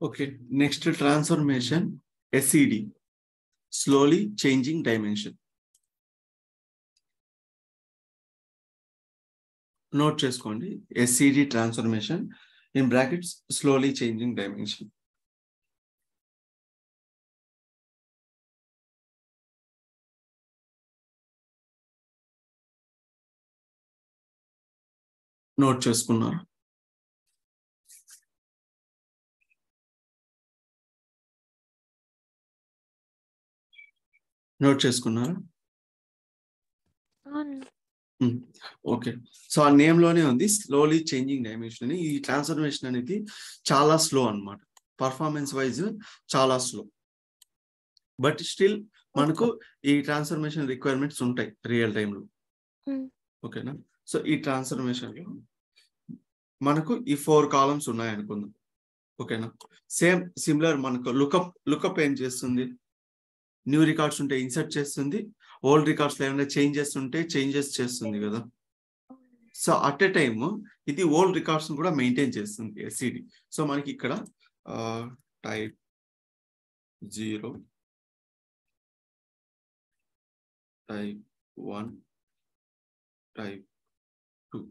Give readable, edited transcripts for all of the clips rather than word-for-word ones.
Okay, next transformation, SCD, slowly changing dimension. Note చేసుకోండి, SCD transformation in brackets, slowly changing dimension. Note చేసుకున్నారు? Note చేసుకున్నారు? Okay, so ఆ name లోనే ఉంది slowly changing dimension అని. ఈ ట్రాన్స్ఫర్మేషన్ అనేది చాలా స్లో అన్నమాట, పర్ఫార్మెన్స్ వైజ్ చాలా స్లో. బట్ స్టిల్ మనకు ఈ ట్రాన్స్ఫర్మేషన్ రిక్వైర్మెంట్స్ ఉంటాయి రియల్ టైంలో. ఓకేనా? సో ఈ ట్రాన్స్ఫర్మేషన్ లో మనకు ఈ 4 కాలమ్స్ ఉన్నాయి అనుకుందాం. ఓకేనా? సేమ్ సిమిలర్ మనకు లుకప్ ఏం చేస్తుంది? న్యూ రికార్డ్స్ ఉంటే ఇన్సర్ట్ చేస్తుంది, ఓల్డ్ రికార్డ్స్ లో ఏమైనా చేంజెస్ ఉంటే చేంజెస్ చేస్తుంది కదా. సో అట్ ఎ టైమ్ ఇది ఓల్డ్ రికార్డ్స్ కూడా మెయింటైన్ చేస్తుంది ఎస్సిడి. సో మనకి ఇక్కడ type 0, type 1, type 2,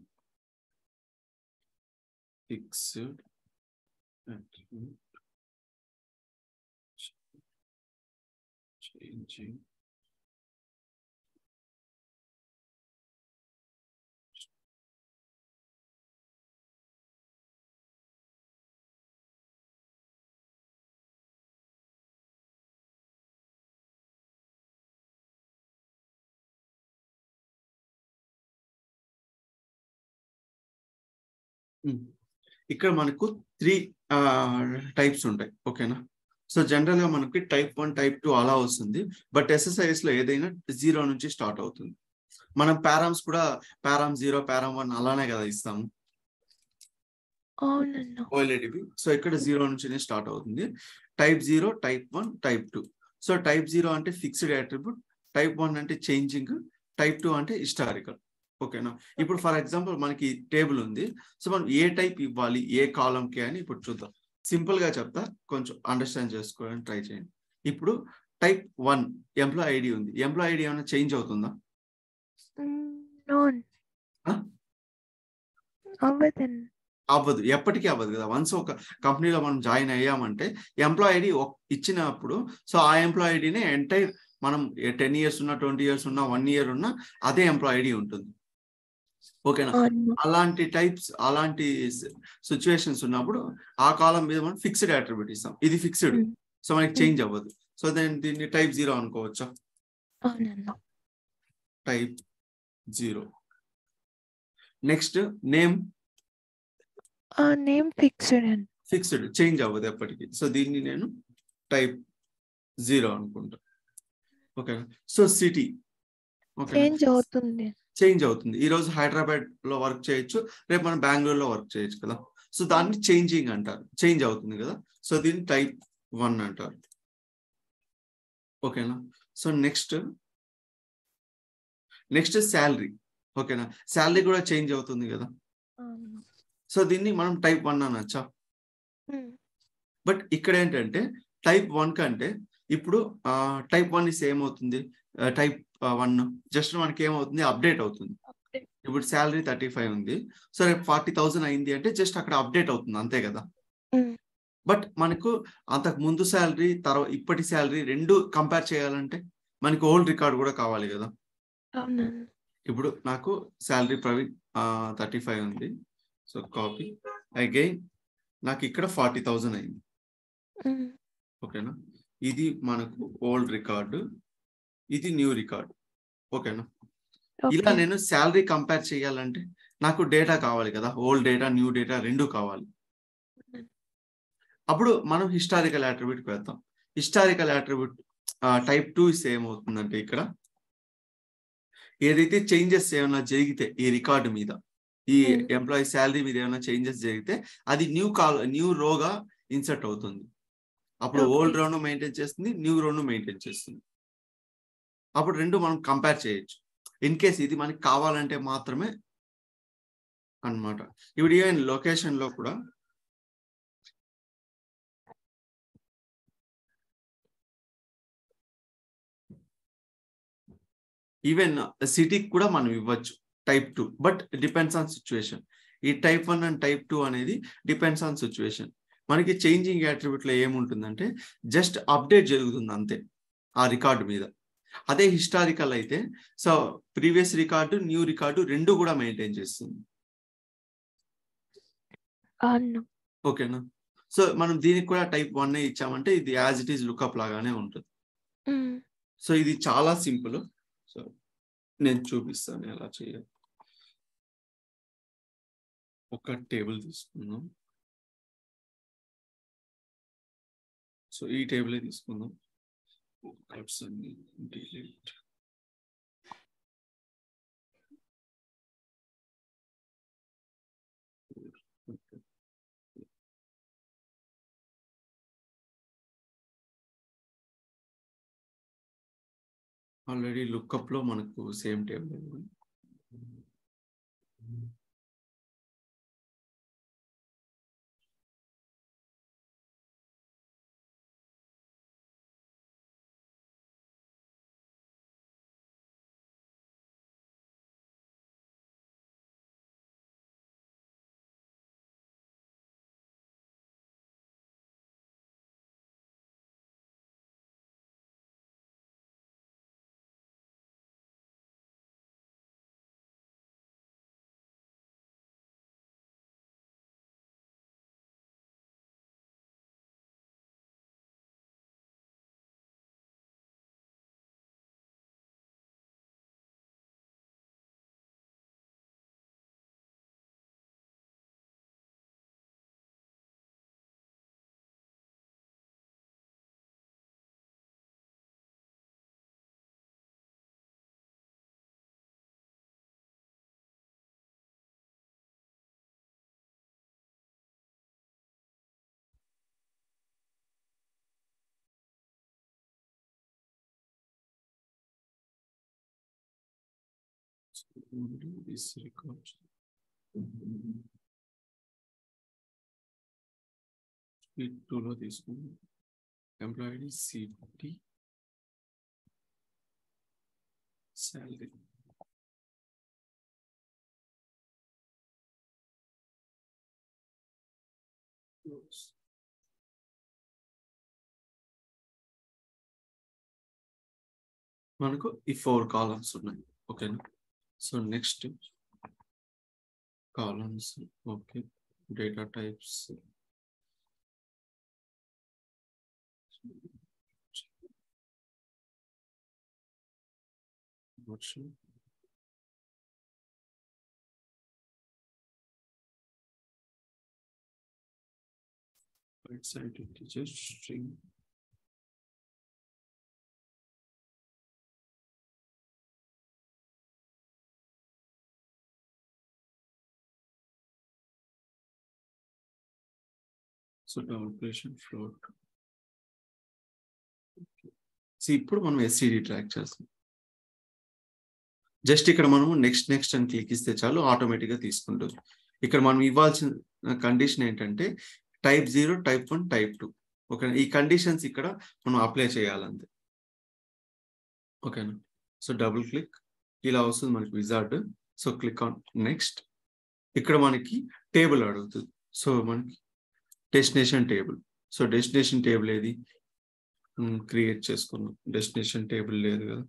fixed, changing, ఇక్కడ మనకు 3 టైప్స్ ఉంటాయి. ఓకేనా? సో జనరల్ గా మనకి టైప్ 1, టైప్ 2 అలా వస్తుంది. బట్ ఎస్ఎస్ఐఎస్ లో ఏదైనా 0 నుంచి స్టార్ట్ అవుతుంది. మనం పారామ్స్ కూడా పారామ్ 0, పారామ్ 1 అలానే కదా ఇస్తాము. OLEDB. సో ఇక్కడ 0 నుంచినే స్టార్ట్ అవుతుంది. Type 0, type 1, type 2. So type 0 అంటే ఫిక్స్డ్ అట్రిబ్యూట్, టైప్ 1 అంటే చేంజింగ్, టైప్ 2 అంటే హిస్టారికల్. ఓకేనా? ఇప్పుడు ఫర్ ఎగ్జాంపుల్ మనకి టేబుల్ ఉంది. సో మనం ఏ టైప్ ఇవ్వాలి ఏ కాలం కి అని ఇప్పుడు చూద్దాం. సింపుల్ గా చెప్తా, కొంచెం అండర్స్టాండ్ చేసుకోవడానికి ట్రై చేయండి. ఇప్పుడు టైప్ 1 ఎంప్లాయ్ ఐడి ఉంది. ఎంప్లాయ్ ఐడి ఏమైనా చేంజ్ అవుతుందా? అవ్వదు, ఎప్పటికీ అవ్వదు కదా. వన్స్ ఒక కంపెనీలో మనం జాయిన్ అయ్యామంటే ఎంప్లాయ్ ఐడి ఇచ్చినప్పుడు, సో ఆ ఎంప్లాయ్ ఐడినే ఎంటైర్ మనం 10 years ఉన్నా, 20 years ఉన్నా, 1 year ఉన్నా అదే ఎంప్లాయ్ ఐడి ఉంటుంది. ఓకేనా? అలాంటి టైప్స్, అలాంటి సిచ్యువేషన్స్ ఉన్నప్పుడు ఆ కాలం మీద మనం ఫిక్స్డ్ అట్రిబ్యూట్ ఇస్తాం. ఇది ఫిక్స్డ్, సో మనకి చేంజ్ అవ్వదు. సో దీన్ని టైప్ 0 అనుకోవచ్చా? Type 0. Next name fixed, change అవ్వదు ఎప్పటికీ. సో దీన్ని నేను టైప్ 0 అనుకుంటా. ఓకే. సో సిటీ చేంజ్ అవుతుంది. ఈ రోజు హైదరాబాద్ లో వర్క్ చేయొచ్చు, రేపు మనం బెంగళూరులో వర్క్ చేయొచ్చు కదా. సో దాన్ని చేంజింగ్ అంటారు, చేంజ్ అవుతుంది కదా. సో దీన్ని టైప్ 1 అంటారు. ఓకేనా? So next salary. ఓకేనా? శాలరీ కూడా చేంజ్ అవుతుంది కదా. సో దీన్ని మనం టైప్ 1 అనొచ్చా? బట్ ఇక్కడ ఏంటంటే టైప్ 1 కంటే ఇప్పుడు టైప్ 1 ఇస్ ఏమవుతుంది, టైప్ 1 జస్ట్ మనకి ఏమవుతుంది, అప్డేట్ అవుతుంది. ఇప్పుడు శాలరీ 35 ఉంది, సో రేపు 40,000 అయింది అంటే జస్ట్ అక్కడ అప్డేట్ అవుతుంది, అంతే కదా. బట్ మనకు అంతకు ముందు శాలరీ తర్వాత ఇప్పటి శాలరీ రెండు కంపేర్ చేయాలంటే మనకి ఓల్డ్ రికార్డ్ కూడా కావాలి కదా. ఇప్పుడు నాకు శాలరీ ప్రవీణ్ 35 ఉంది. సో కాపీ అగైన్, నాకు ఇక్కడ 40,000 అయింది. ఓకేనా? ఇది మనకు ఓల్డ్ రికార్డు, ఇది న్యూ రికార్డు. ఓకేనా? ఇలా నేను శాలరీ కంపేర్ చేయాలంటే నాకు డేటా కావాలి కదా, ఓల్డ్ డేటా న్యూ డేటా రెండు కావాలి. అప్పుడు మనం హిస్టారికల్ అట్రిబ్యూట్ పెడతాం. హిస్టారికల్ అట్రిబ్యూట్ టైప్ 2 ఇస్తే ఏమవుతుందంటే ఇక్కడ ఏదైతే చేంజెస్ ఏమైనా జరిగితే ఈ రికార్డు మీద, ఈ ఎంప్లాయీ శాలరీ మీద ఏమైనా చేంజెస్ జరిగితే అది న్యూ రోగా ఇన్సర్ట్ అవుతుంది. అప్పుడు ఓల్డ్ రోను మెయింటైన్ చేస్తుంది, న్యూ రోను మెయింటైన్ చేస్తుంది. అప్పుడు రెండు మనం కంపేర్ చేయొచ్చు. ఇన్ కేస్ ఇది మనకి కావాలంటే మాత్రమే అన్నమాట. ఇప్పుడు ఈవెన్ లొకేషన్ లో కూడా ఈవెన్ సిటీకి కూడా మనం ఇవ్వచ్చు type 2, but depends on situation. ఈ టైప్ 1 అండ్ టైప్ 2 అనేది డిపెండ్స్ ఆన్ సిచ్యువేషన్. మనకి చేంజింగ్ అట్రిబ్యూట్ లో ఏముంటుందంటే జస్ట్ అప్డేట్ జరుగుతుంది అంతే ఆ రికార్డు మీద. అదే హిస్టారికల్ అయితే so previous record, new record రెండు కూడా మెయింటైన్ చేస్తుంది. ఓకేనా? సో మనం దీనికి కూడా టైప్ 1 ఇచ్చామంటే ఇది యాజ్ ఇట్ ఈస్ లుకప్ లాగానే ఉంటుంది. సో ఇది చాలా సింపుల్. సో నేను చూపిస్తాను ఎలా చేయాలి. ఒక టేబుల్ తీసుకుందాం. సో ఈ టేబుల్ తీసుకుందాం. డిలీట్. ఆల్రెడీ లుక్అప్ లో మనకు సేమ్ టేబుల్ ఉంది. This record. Speed 2 లో తీసుకుందాం. Employee city salary. మనకు ఈ 4 కాలమ్స్ ఉన్నాయి. ఓకేనా? So next columns. Okay, data types. Right side integer string. So double float. ఇప్పుడు మనం ఎస్సిడి ట్రాక్ చేస్తాం. జస్ట్ ఇక్కడ మనము నెక్స్ట్ అని క్లిక్ ఇస్తే చాలు ఆటోమేటిక్ గా తీసుకుంటుంది. ఇక్కడ మనం ఇవ్వాల్సిన కండిషన్ ఏంటంటే టైప్ 0, టైప్ 1, టైప్ 2. ఓకేనా? ఈ కండిషన్స్ ఇక్కడ మనం అప్లై చేయాలంతే. ఓకేనా? సో డబుల్ క్లిక్, ఇలా వస్తుంది మనకి wizard. So click on next. ఇక్కడ మనకి టేబుల్ అడుగుతుంది. సో మనకి destination table. So destination table ఏది క్రియేట్ చేసుకున్నాం. డెస్టినేషన్ టేబుల్ లేదు కదా.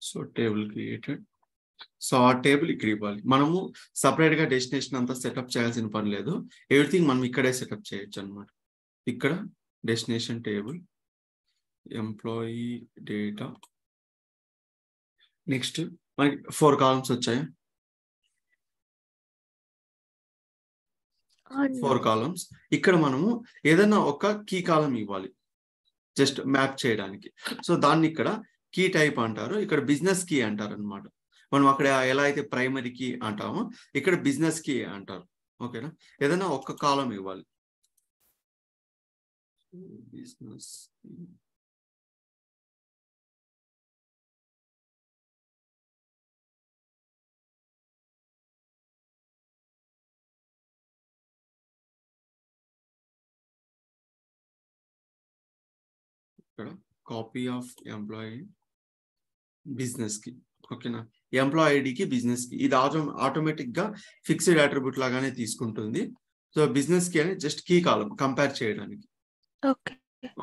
So table created. సో ఆ టేబుల్ ఇక్కడ ఇవ్వాలి. మనము సపరేట్ గా డెస్టినేషన్ అంతా సెటప్ చేయాల్సిన పని లేదు. ఎవ్రీథింగ్ మనం ఇక్కడే సెటప్ చేయొచ్చు అనమాట. ఇక్కడ destination table, employee data, next మనకి 4 కాలమ్స్ వచ్చాయి. 4 కాలమ్స్. ఇక్కడ మనము ఏదైనా ఒక కీ కాలం ఇవ్వాలి జస్ట్ మ్యాప్ చేయడానికి. సో దాన్ని ఇక్కడ కీ టైప్ అంటారు, ఇక్కడ బిజినెస్ కీ అంటారు అనమాట. మనం అక్కడ ఎలా అయితే ప్రైమరీ కీ అంటామో ఇక్కడ బిజినెస్ కీ అంటారు. ఓకేనా? ఏదైనా ఒక్క కాలం ఇవ్వాలి. బిజినెస్ ఇక్కడ కాపీ ఆఫ్ ఎంప్లాయీ బిజినెస్ కి. ఓకేనా? ఎంప్లాయీ ఐడికి బిజినెస్ కి ఇది ఆటోమేటిక్ గా ఫిక్స్డ్ అట్రిబ్యూట్ లాగానే తీసుకుంటుంది. సో బిజినెస్ కి అని జస్ట్ కీ కాలం కంపేర్ చేయడానికి.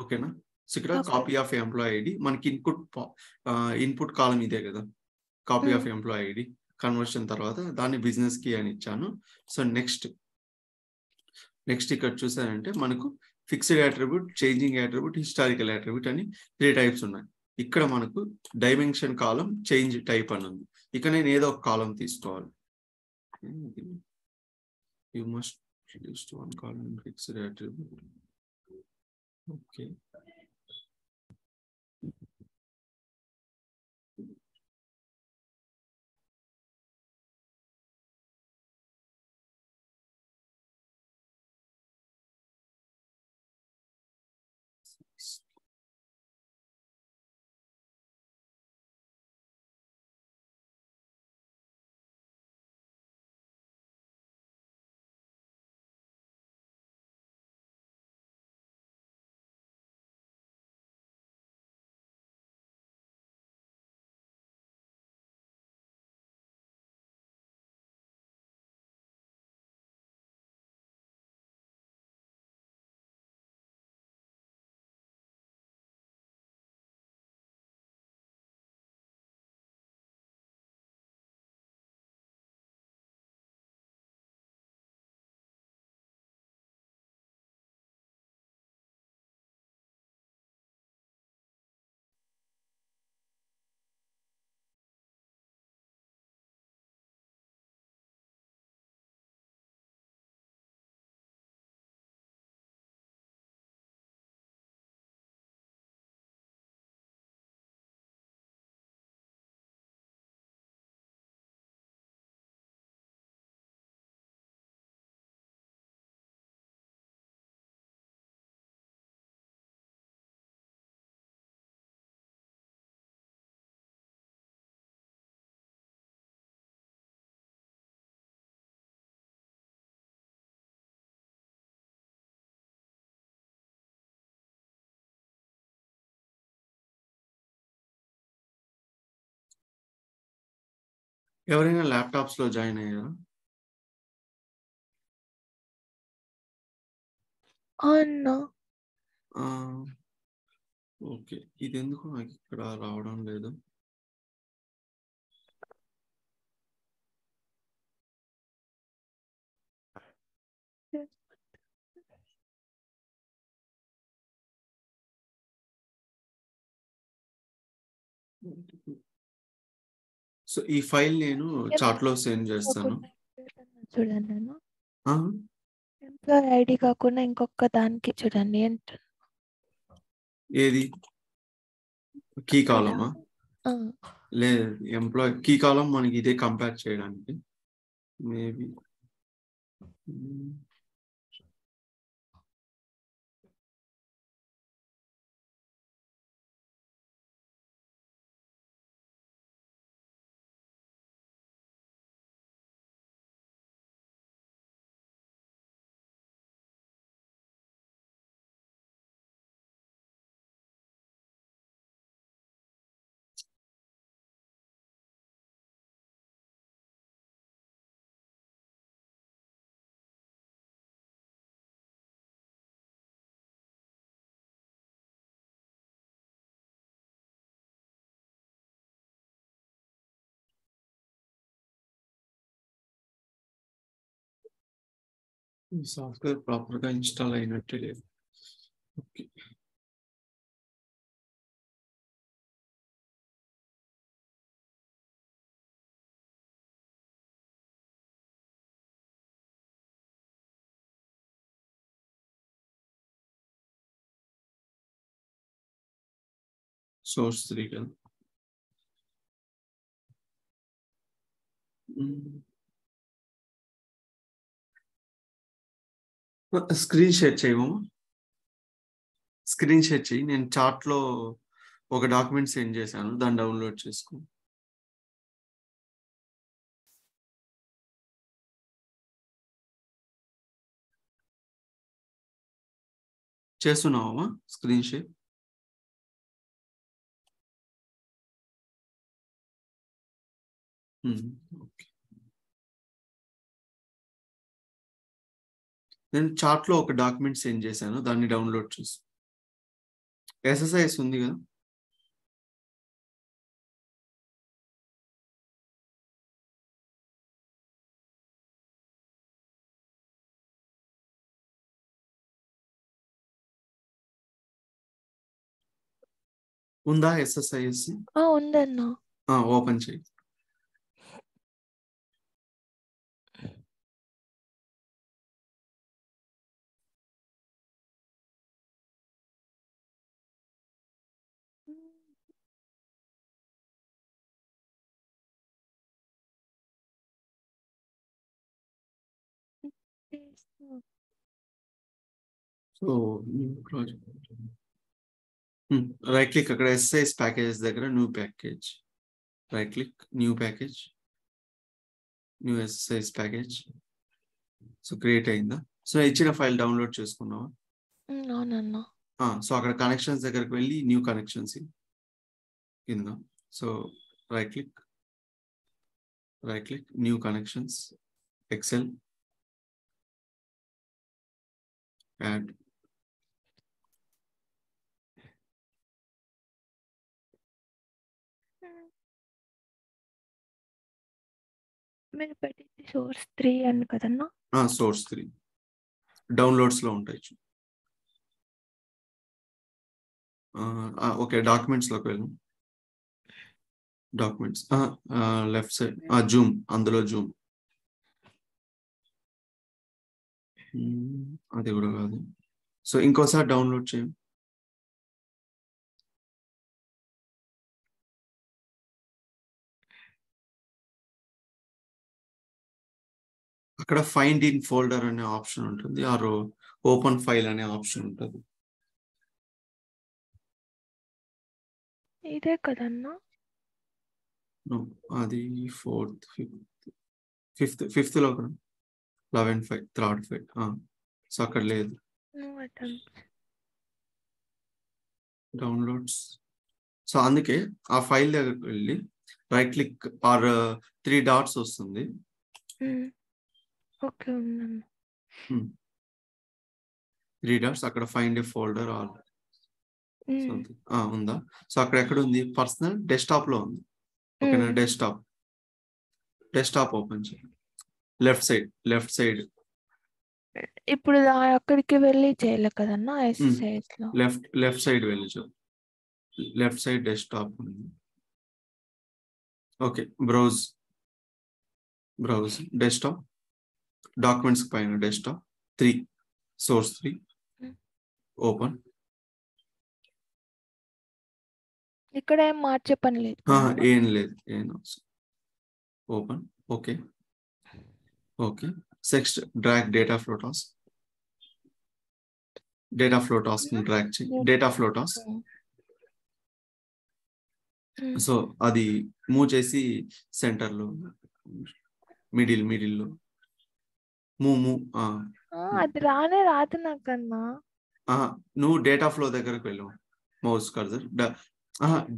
ఓకేనా? సో ఇక్కడ కాపీ ఆఫ్ ఎంప్లాయీ ఐడి మనకి ఇన్పుట్ కాలం ఇదే కదా, copy of employee ID conversion తర్వాత దాన్ని బిజినెస్ కి అని ఇచ్చాను. సో నెక్స్ట్ ఇక్కడ చూసారంటే మనకు fixed attribute, changing attribute, historical attribute అని 3 టైప్స్ ఉన్నాయి. ఇక్కడ మనకు డైమెన్షన్ కాలం, చేంజ్ టైప్ అని ఉంది. ఇక నేను ఏదో ఒక కాలం తీసుకోవాలి. You must list one column fixed attribute. Okay, ఎవరైనా ల్యాప్టాప్స్ లో జాయిన్ అయ్యారా? ఓకే, ఇది ఎందుకు నాకు ఇక్కడ రావడం లేదు? సో ఈ ఫైల్ నేను చాట్ లో సెండ్ చేస్తాను. చూడండి, ఎంప్లాయీ ఐడి కాకుండా ఇంకొక దానికి చూడండి. ఏది? కీ కాలమా? లేదు, ఎంప్లాయీ కీ కాలం మనకి ఇదే కంపేర్ చేయడానికి. మేబీ ఈ సాఫ్ట్వేర్ ప్రాపర్ గా ఇన్స్టాల్ అయినట్టే లేదు. ఓకే. సోర్స్ 3 కదా. స్క్రీన్ షేర్ చేయము. స్క్రీన్ షేర్ చేయి. నేను చాట్ లో ఒక డాక్యుమెంట్ సెండ్ చేశాను, దాన్ని డౌన్లోడ్ చేసుకో. చేస్తున్నావా స్క్రీన్ షేర్? ఓకే. నేను చాట్ లో ఒక డాక్యుమెంట్ సెండ్ చేశాను, దాన్ని డౌన్లోడ్ చేసు. ఎస్ఎస్ఐఎస్ ఉంది కదా. ఉందా ఎస్ఎస్ఐఎస్? ఉందన్నా. ఓపెన్ చేయి. సో ప్రాజెక్ట్ రైట్ క్లిక్, అక్కడ ఎస్ఎస్ ప్యాకేజెస్ దగ్గర new package, right click, new package, new SS package. So create అయిందా? సో ఇచ్చిన ఫైల్ డౌన్లోడ్ చేసుకున్నావా? అవునన్నా. సో అక్కడ కనెక్షన్స్ దగ్గరకు వెళ్ళి న్యూ కనెక్షన్స్ కింద, so right click, new connections, Excel, add. మీరు పెట్టింది సోర్స్ 3 అని కదన్నా? సోర్స్ 3 డౌన్లోడ్స్ లో ఉంటాయి. ఓకే, డాక్యుమెంట్స్ లోకి వెళ్ళి డాక్యుమెంట్స్ లెఫ్ట్ సైడ్ జూమ్, అందులో జూమ్. అది కూడా కాదు. సో ఇంకోసారి డౌన్లోడ్ చేయండి. అక్కడ ఫైండ్ ఇన్ ఫోల్డర్ అనే ఆప్షన్ ఉంటుంది, ఆర్ ఓపెన్ ఫైల్ అనే ఆప్షన్ ఉంటుంది. ఇదే కదన్నా? అది 4th 5th లో 11 5 3rd 5. సో అక్కడ లేదు. డౌన్లోడ్స్. సో అందుకే ఆ ఫైల్ దగ్గరికి వెళ్ళి రైట్ క్లిక్ ఆర్ 3 డాట్స్ వస్తుంది. ఓకే, ఉందన్నా. 3 డాట్స్, అక్కడ find a folder or something ఉందా? సో అక్కడ ఎక్కడ ఉంది? పర్సనల్ డెస్క్టాప్ లో ఉంది. ఓకేనా? డెస్క్టాప్ ఓపెన్ చేయండి. Left side. ఇప్పుడు అక్కడికి వెళ్ళి చేయాలి కదన్నా ఎస్ఎస్ఐఎస్ లో? లెఫ్ట్ సైడ్ వెళ్ళి చూ. లెఫ్ట్ సైడ్ డెస్క్టాప్ ఉంది. ఓకే, బ్రౌజ్ డెస్క్టాప్, డాక్యుమెంట్స్ పైన డెస్క్టాప్ 3, సోర్స్ 3, ఓపెన్. ఇక్కడ ఏం మార్చే పని లేదు. ఏం లేదు, open. Okay. Next drag data flow task. Drag చేయి. Data flow task. సో అది మూవ్ చేసి సెంటర్ లో, మిడిల్ లో మూవ్. అది రాదు నాకన్నా. నువ్వు డేటా ఫ్లో దగ్గరకు వెళ్ళు, మౌస్ కర్సర్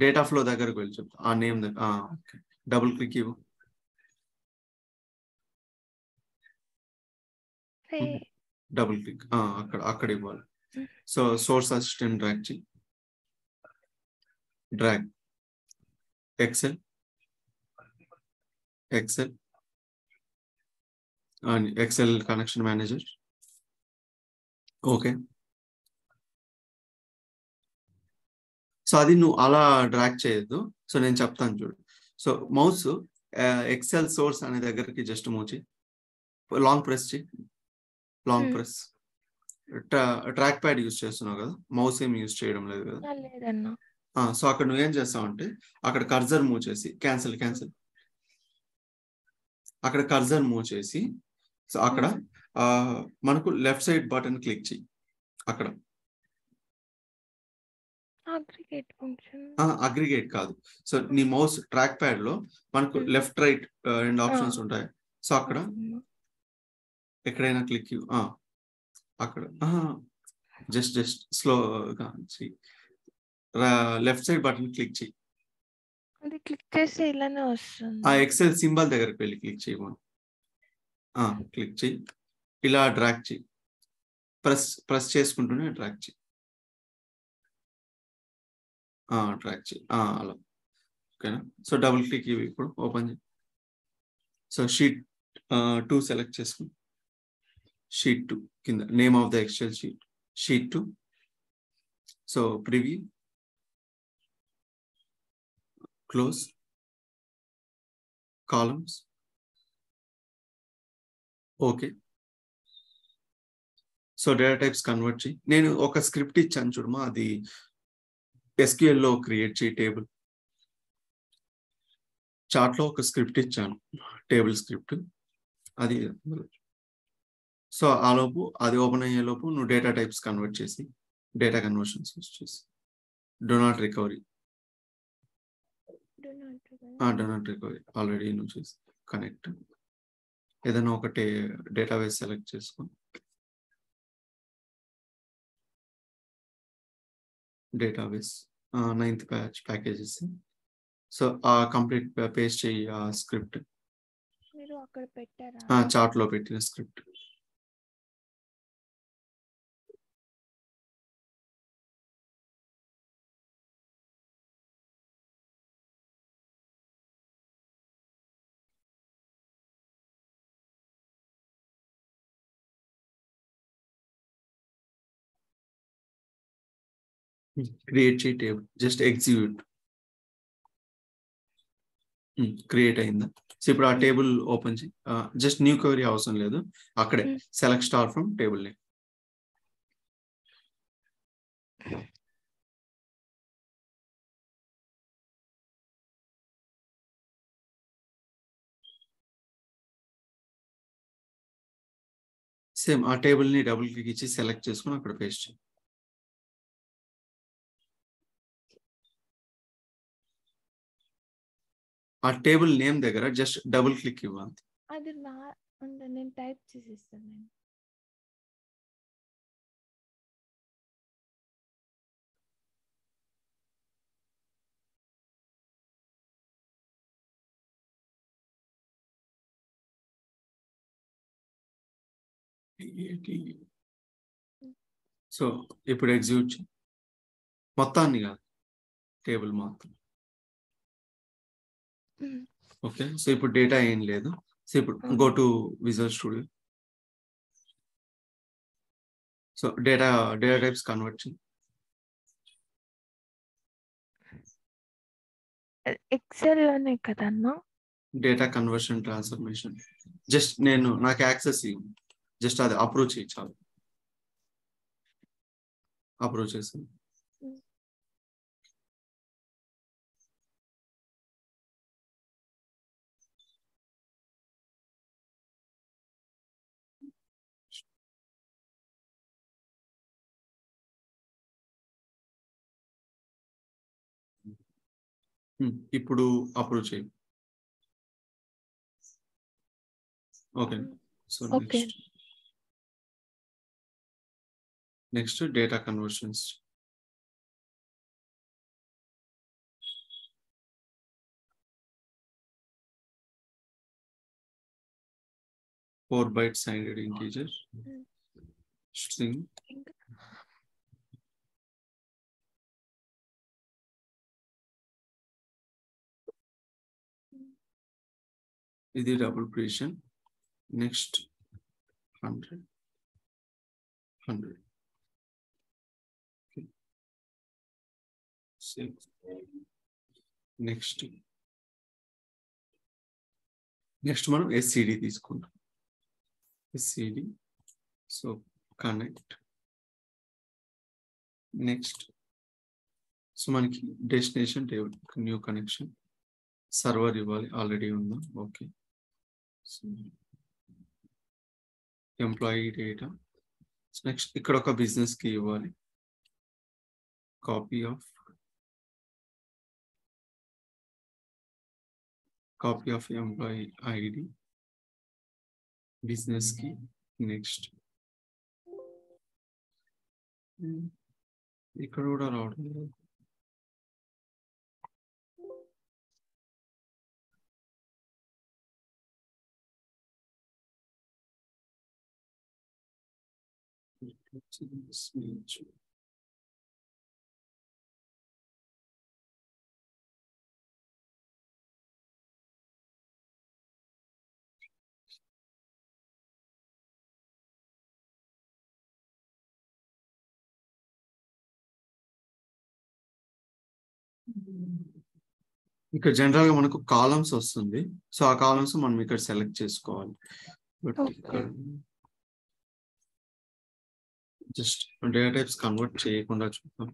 డేటా ఫ్లో దగ్గరకు వెళ్ళి చెప్తా. ఆ నేమ్ దగ్గర డబుల్ క్లిక్ ఇవ్వు. డబుల్ క్లిక్ అక్కడ ఇవ్వాలి. సో సోర్స్ అసిస్టెంట్ డ్రాగ్ చేయి. Drag Excel connection manager. Okay. So అది నువ్వు అలా డ్రాగ్ చేయొద్దు. సో నేను చెప్తాను చూడు. సో మౌస్ ఎక్సెల్ సోర్స్ అనే దగ్గరికి జస్ట్ మూవ్ చేయి. లాంగ్ ప్రెస్ చేయి. Long press. Track pad use చేస్తున్నావు కదా, మౌస్ ఏం యూజ్ చేయడం లేదు కదా. లేదన్నా. సో అక్కడ నువ్వేం చేస్తావు అంటే అక్కడ కర్జర్ మూవ్ చేసి క్యాన్సిల్ అక్కడ కర్జర్ మూవ్ చేసి సో అక్కడ మనకు లెఫ్ట్ సైడ్ బటన్ క్లిక్ చేయి. అక్కడ అగ్రిగేట్ ఫంక్షన్ అగ్రిగేట్ కాదు. సో నీ మౌస్ ట్రాక్ ప్యాడ్ లో మనకు లెఫ్ట్ రైట్ రెండు ఆప్షన్స్ ఉంటాయి. సో అక్కడ ఎక్కడైనా క్లిక్ అక్కడ జస్ట్ స్లోగా లెఫ్ట్ సైడ్ బటన్ క్లిక్ చేయి. అది క్లిక్ చేస్తే ఇలానే వస్తుంది. ఆ ఎక్సెల్ సింబల్ దగ్గరికి వెళ్ళి క్లిక్ చేయమని. క్లిక్ చేయి. ఇలా డ్రాగ్ చేయి. ప్రెస్ చేసుకుంటూనే డ్రాగ్ చేయి. డ్రాగ్ చేయి అలా. ఓకేనా. సో డబుల్ క్లిక్ ఇవి ఇప్పుడు ఓపెన్ చేయి. సో షీట్ 2 సెలెక్ట్ చేసుకుని షీట్ 2 కింద name of the XL sheet 2. So preview, close, columns, okay. So data types convert చేయి. నేను ఒక స్క్రిప్ట్ ఇచ్చాను చూడమా, అది SQL లో క్రియేట్ చేయి టేబుల్. చార్ట్ లో ఒక స్క్రిప్ట్ ఇచ్చాను, టేబుల్ స్క్రిప్ట్. అది సో ఆ లోపు అది ఓపెన్ అయ్యే లోపు నువ్వు డేటా టైప్స్ కన్వర్ట్ చేసి డేటా కన్వర్షన్స్ యూస్ చేసి డో నాట్ రికవరీ ఆల్రెడీ నువ్వు చేసి కనెక్ట్ ఏదైనా ఒకటి డేటాబేస్ సెలెక్ట్ చేసుకో. Database 9th batch packages. So complete paste చేయి ఆ స్క్రిప్ట్. మీరు అక్కడ పెట్టారా? చార్ట్ లో పెట్టిన స్క్రిప్ట్. క్రియేట్ చేయి టేబుల్, జస్ట్ ఎగ్జిక్యూట్. క్రియేట్ అయిందా? సో ఇప్పుడు ఆ టేబుల్ ఓపెన్ చేయి. జస్ట్ న్యూ క్వెరీ అవసరం లేదు, అక్కడే select star from table name. Same ఆ టేబుల్ ని డబుల్ క్లిక్ ఇచ్చి సెలెక్ట్ చేసుకుని అక్కడ పేస్ట్ చేయి. ఆ టేబుల్ నేమ్ దగ్గర జస్ట్ డబుల్ క్లిక్ ఇవ్వాలి. అది నేను టైప్ చేసిస్తాను. సో ఇప్పుడు ఎగ్జిక్యూట్ చేయి. మొత్తాన్ని కాదు, టేబుల్ మాత్రం. ఓకే. సో ఇప్పుడు డేటా ఏం లేదు. సో ఇప్పుడు go to Visual Studio. So data types convert చేయి. ఎక్సెల్ లోనే కదన్నా డేటా కన్వర్షన్ ట్రాన్స్ఫర్మేషన్. జస్ట్ నాకు యాక్సెస్ ఇవ్వు, జస్ట్ అది అప్రూవ్ చేయి చాలు. అప్రూవ్ చేసాను. ఇప్పుడు అప్రూవ్ చేయి. Okay. So next data conversions. Four byte signed integer string. ఇది డబుల్ క్రియేషన్. నెక్స్ట్ 100. నెక్స్ట్ మనం ఎస్సిడి తీసుకుంటాం. SCD so connect. Next so మనకి destination table new connection server ఇవ్వాలి, ఆల్రెడీ ఉందా. ఓకే. Employee data. నెక్స్ట్ ఇక్కడ ఒక business కి ఇవ్వాలి. Copy of employee ID business కి. నెక్స్ట్ ఇక్కడ కూడా రావడం లేదు. ఇక్కడ జనరల్ గా మనకు కాలమ్స్ వస్తుంది. సో ఆ కాలమ్స్ మనం ఇక్కడ సెలెక్ట్ చేసుకోవాలి. బట్ ఇక్కడ జస్ట్ డేటా టైప్స్ కన్వర్ట్ చేయకుండా చూద్దాం.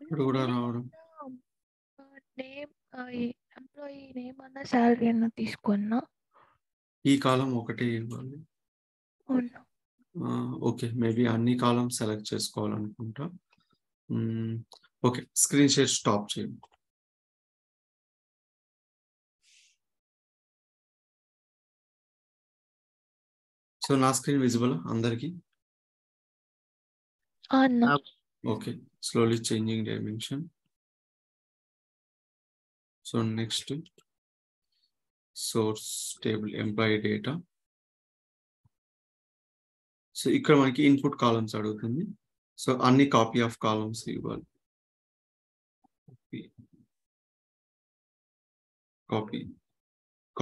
ఇక్కడ కూడా రావడం. నేమ్ ఎంప్లాయీ నేమ్ అన్న శాలరీ అన్న తీసుకున్నా. ఈ కాలం ఒకటే ఇవ్వాలి. ఓకే, మేబీ అన్ని కాలమ్స్ సెలెక్ట్ చేసుకోవాలనుకుంటా. ఓకే, స్క్రీన్ షేర్ స్టాప్ చేయండి. సో నా స్క్రీన్ విజిబుల్ అందరికి? Okay, slowly changing dimension. So next source table employee data. So ఇక్కడ మనకి ఇన్పుట్ కాలమ్స్ అడుగుతుంది. సో అన్ని కాపీ ఆఫ్ కాలమ్స్ ఇవ్వాలి.